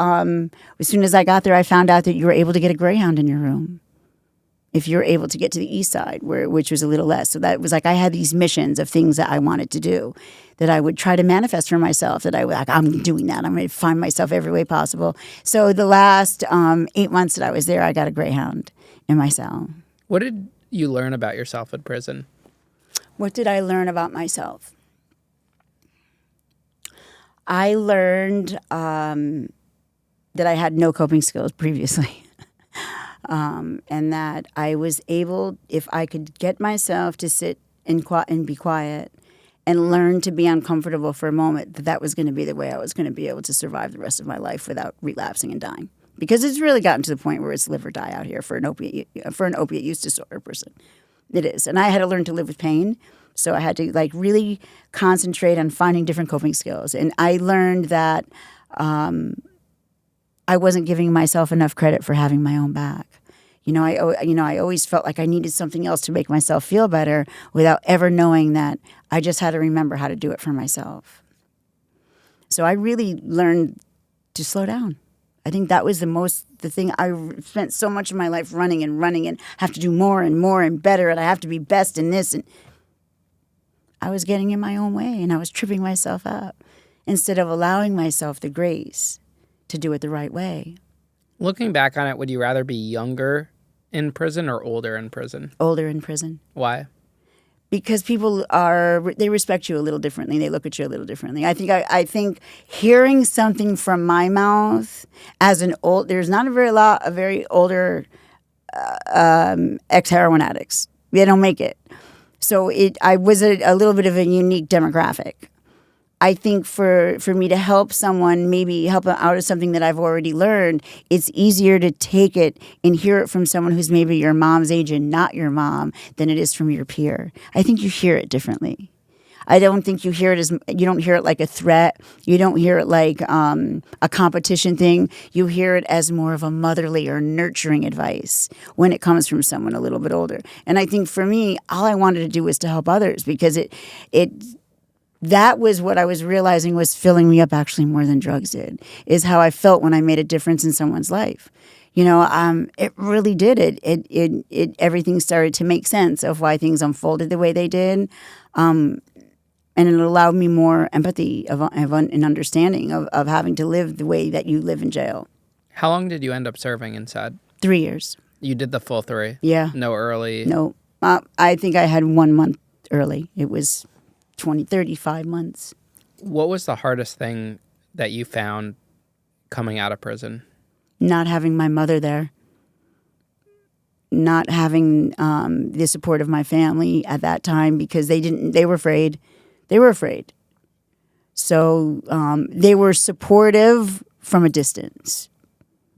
as soon as I got there, I found out that you were able to get a Greyhound in your room. If you're able to get to the east side, which was a little less. So that was like, I had these missions of things that I wanted to do that I would try to manifest for myself, that I'm doing that. I'm going to find myself every way possible. So the last 8 months that I was there, I got a Greyhound in my cell. What did you learn about yourself at prison? What did I learn about myself? I learned that I had no coping skills previously. And that I was able, if I could get myself to sit and be quiet and learn to be uncomfortable for a moment, that was going to be the way I was going to be able to survive the rest of my life without relapsing and dying. Because it's really gotten to the point where it's live or die out here for an opiate use disorder person. It is. And I had to learn to live with pain. So I had to really concentrate on finding different coping skills. And I learned that I wasn't giving myself enough credit for having my own back. I always felt like I needed something else to make myself feel better without ever knowing that I just had to remember how to do it for myself. So I really learned to slow down. I think that was the thing. I spent so much of my life running and have to do more and more and better, and I have to be best in this. And I was getting in my own way, and I was tripping myself up instead of allowing myself the grace to do it the right way. Looking back on it, would you rather be younger in prison or older in prison? Older in prison. Why? Because they respect you a little differently. They look at you a little differently. I think hearing something from my mouth as there's not a very older ex-heroin addicts. They don't make it. So I was a little bit of a unique demographic. I think for me to help someone, maybe help them out of something that I've already learned, it's easier to take it and hear it from someone who's maybe your mom's age and not your mom than it is from your peer. I think you hear it differently. I don't think you don't hear it like a threat. You don't hear it like a competition thing. You hear it as more of a motherly or nurturing advice when it comes from someone a little bit older. And I think for me, all I wanted to do was to help others, because that was what I was realizing was filling me up actually more than drugs did, is how I felt when I made a difference in someone's life. It really did. It everything started to make sense of why things unfolded the way they did. And it allowed me more empathy and understanding of having to live the way that you live in jail. How long did you end up serving inside? 3 years. You did the full 3? Yeah. No early? No. I think I had 1 month early. It was 35 months. What was the hardest thing that you found coming out of prison? Not having my mother there. Not having the support of my family at that time, because they were afraid. They were afraid. So they were supportive from a distance.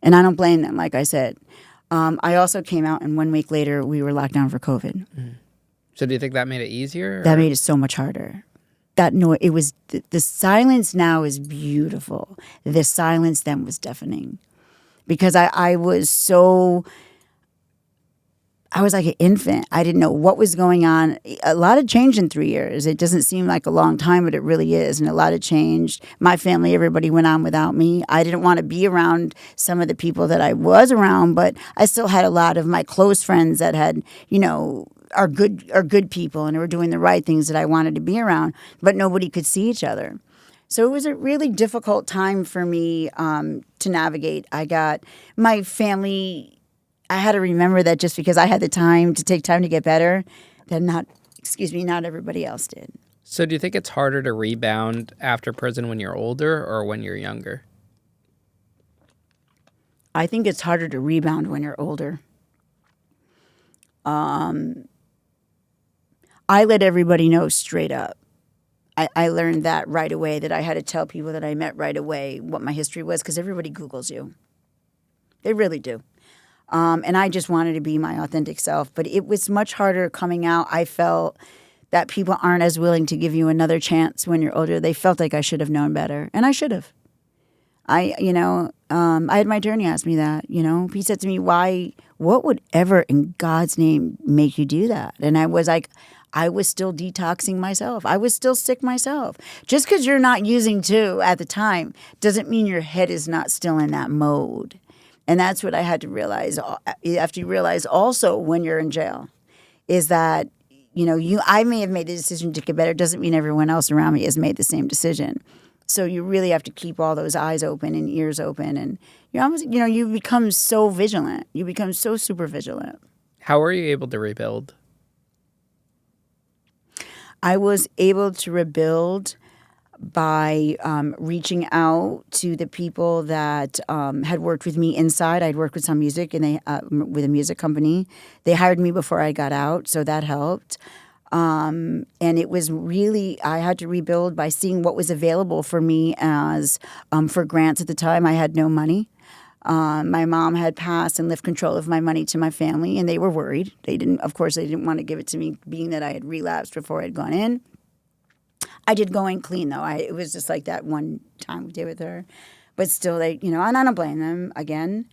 And I don't blame them, like I said. I also came out, and 1 week later, we were locked down for COVID. Mm-hmm. So do you think that made it easier? That made it so much harder. It was the silence now is beautiful. The silence then was deafening, because I was like an infant. I didn't know what was going on. A lot had changed in 3 years. It doesn't seem like a long time, but it really is. And a lot had changed. My family, everybody went on without me. I didn't want to be around some of the people that I was around, but I still had a lot of my close friends that had, are good people and were doing the right things that I wanted to be around, but nobody could see each other. So it was a really difficult time for me to navigate. I got my family. I had to remember that just because I had the time to take time to get better, that not everybody else did. So do you think it's harder to rebound after prison when you're older or when you're younger? I think it's harder to rebound when you're older. I let everybody know straight up. I learned that right away, that I had to tell people that I met right away what my history was, because everybody Googles you. They really do. And I just wanted to be my authentic self. But it was much harder coming out. I felt that people aren't as willing to give you another chance when you're older. They felt like I should have known better. And I should have. I had my attorney ask me that, He said to me, what would ever in God's name make you do that? And I was like, I was still detoxing myself. I was still sick myself. Just because you're not using too at the time doesn't mean your head is not still in that mode. And that's what I had to realize. You have to realize also when you're in jail is that, I may have made the decision to get better. It doesn't mean everyone else around me has made the same decision. So you really have to keep all those eyes open and ears open. And you almost, you become so vigilant. You become so super vigilant. How were you able to rebuild? I was able to rebuild by reaching out to the people that had worked with me inside. I'd worked with some music, and they with a music company. They hired me before I got out, so that helped. And it was really, I had to rebuild by seeing what was available for me as for grants at the time. I had no money. My mom had passed and left control of my money to my family, and they were worried. They didn't want to give it to me, being that I had relapsed before I'd gone in. I did go in clean, though. It was just like that one time we did with her. But still, and I don't blame them again.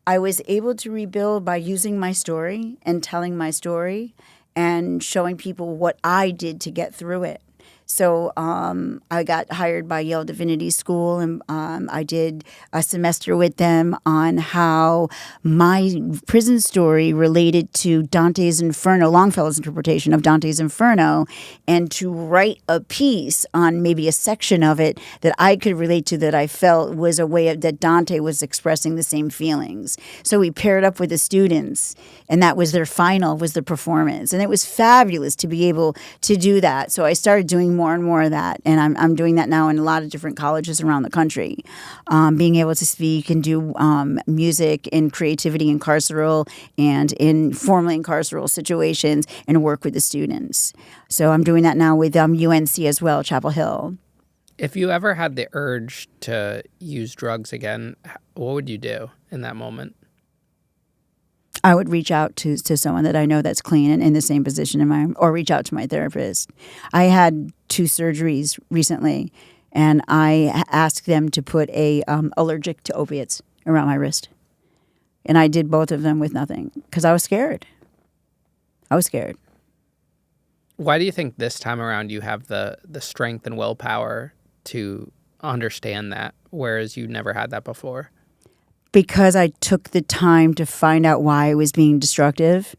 I was able to rebuild by using my story and telling my story and showing people what I did to get through it. So I got hired by Yale Divinity School, and I did a semester with them on how my prison story related to Dante's Inferno, Longfellow's interpretation of Dante's Inferno, and to write a piece on maybe a section of it that I could relate to, that I felt was a way that Dante was expressing the same feelings. So we paired up with the students, and that was their final, was the performance. And it was fabulous to be able to do that. So I started doing more and more of that, and I'm doing that now in a lot of different colleges around the country. Being able to speak and do music and creativity in carceral and in formerly incarceral situations, and work with the students. So I'm doing that now with UNC as well, Chapel Hill. If you ever had the urge to use drugs again, what would you do in that moment? I would reach out to someone that I know that's clean and in the same position or reach out to my therapist. I had 2 surgeries recently, and I asked them to put a allergic to opiates around my wrist. And I did both of them with nothing because I was scared. Why do you think this time around you have the strength and willpower to understand that, whereas you never had that before? Because I took the time to find out why I was being destructive.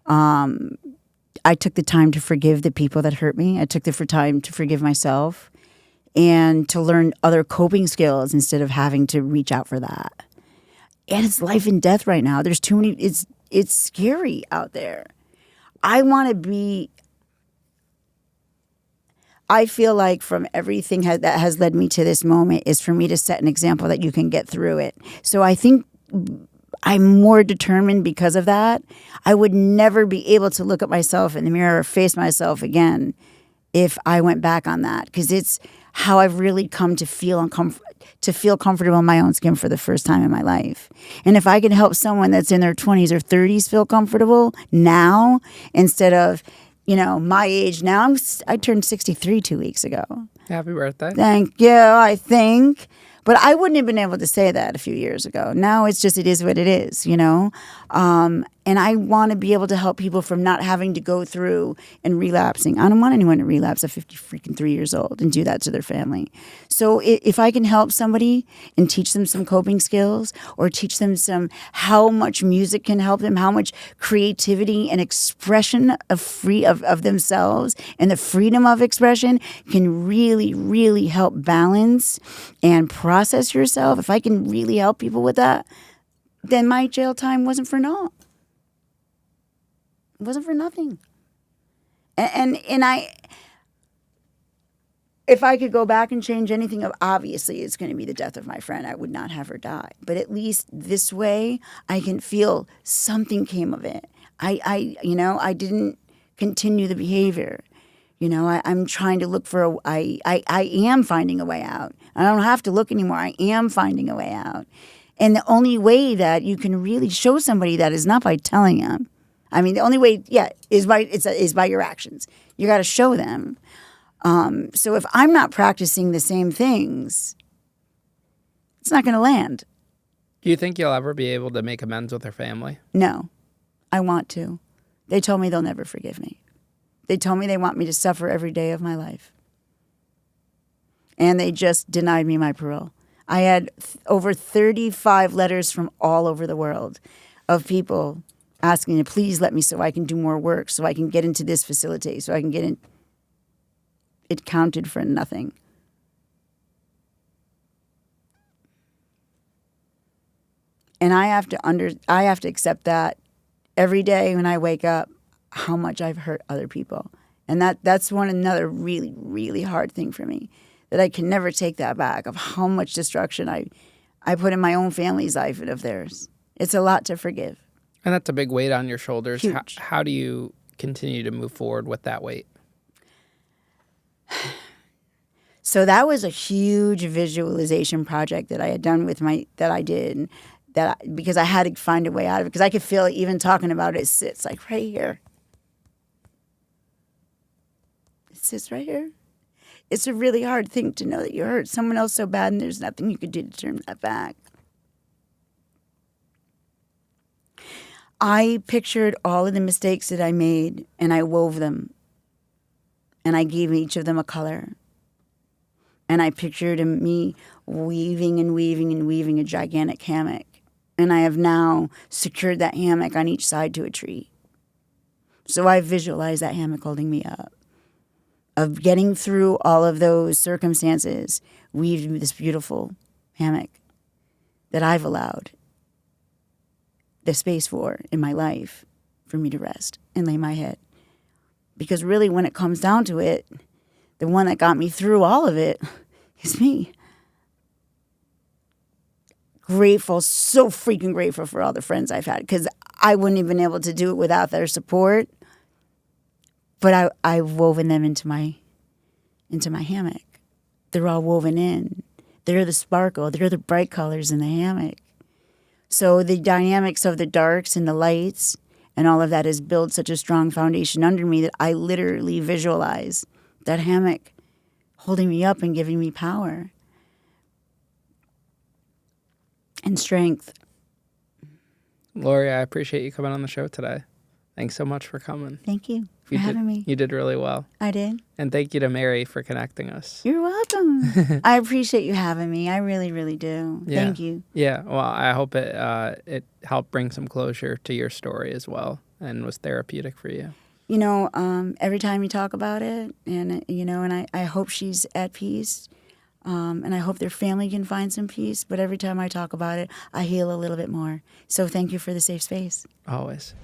I took the time to forgive the people that hurt me. I took the time to forgive myself and to learn other coping skills instead of having to reach out for that. And it's life and death right now. There's too many. It's scary out there. I feel like from everything that has led me to this moment is for me to set an example that you can get through it. So I think I'm more determined because of that. I would never be able to look at myself in the mirror or face myself again if I went back on that, because it's how I've really come to feel comfortable in my own skin for the first time in my life. And if I can help someone that's in their 20s or 30s feel comfortable now instead of my age now, I turned 63 2 weeks ago. Happy birthday. Thank you, I think. But I wouldn't have been able to say that a few years ago. Now it is what it is, And I want to be able to help people from not having to go through and relapsing. I don't want anyone to relapse at 53 years old and do that to their family. So if I can help somebody and teach them some coping skills, or teach them how much music can help them, how much creativity and expression of themselves and the freedom of expression can really, really help balance and process yourself. If I can really help people with that, then my jail time wasn't for naught. It wasn't for nothing. And if I could go back and change anything, obviously it's going to be the death of my friend. I would not have her die. But at least this way, I can feel something came of it. I didn't continue the behavior. I'm trying to look for I am finding a way out. I don't have to look anymore. I am finding a way out. And the only way that you can really show somebody that is not by telling them. I mean, the only way, is by your actions. You got to show them. So if I'm not practicing the same things, it's not going to land. Do you think you'll ever be able to make amends with her family? No, I want to. They told me they'll never forgive me. They told me they want me to suffer every day of my life. And they just denied me my parole. I had over 35 letters from all over the world of people asking me, please let me so I can do more work, so I can get into this facility, so I can get in. It counted for nothing. And I have to accept that every day when I wake up, how much I've hurt other people. And that's another really, really hard thing for me, that I can never take that back, of how much destruction I put in my own family's life and of theirs. It's a lot to forgive. And that's a big weight on your shoulders. Huge. How do you continue to move forward with that weight? So that was a huge visualization project that I had done because I had to find a way out of it, because I could feel it, even talking about it, it sits like right here. It sits right here. It's a really hard thing to know that you hurt someone else so bad and there's nothing you could do to turn that back. I pictured all of the mistakes that I made, and I wove them, and I gave each of them a color. And I pictured me weaving and weaving and weaving a gigantic hammock. And I have now secured that hammock on each side to a tree. So I visualize that hammock holding me up, of getting through all of those circumstances, weaved this beautiful hammock that I've allowed the space for in my life for me to rest and lay my head. Because really, when it comes down to it, the one that got me through all of it is me. Grateful, so freaking grateful for all the friends I've had, because I wouldn't have been able to do it without their support. But I've woven them into my hammock. They're all woven in. They're the sparkle. They're the bright colors in the hammock. So the dynamics of the darks and the lights and all of that has built such a strong foundation under me that I literally visualize that hammock holding me up and giving me power and strength. Lori, I appreciate you coming on the show today. Thanks so much for coming. Thank you for having me. You did really well. I did. And thank you to Mary for connecting us. You're welcome. I appreciate you having me. I really, really do. Yeah. Thank you. Yeah. Well, I hope it helped bring some closure to your story as well and was therapeutic for you. You know, every time you talk about it, and I hope she's at peace, and I hope their family can find some peace. But every time I talk about it, I heal a little bit more. So thank you for the safe space. Always.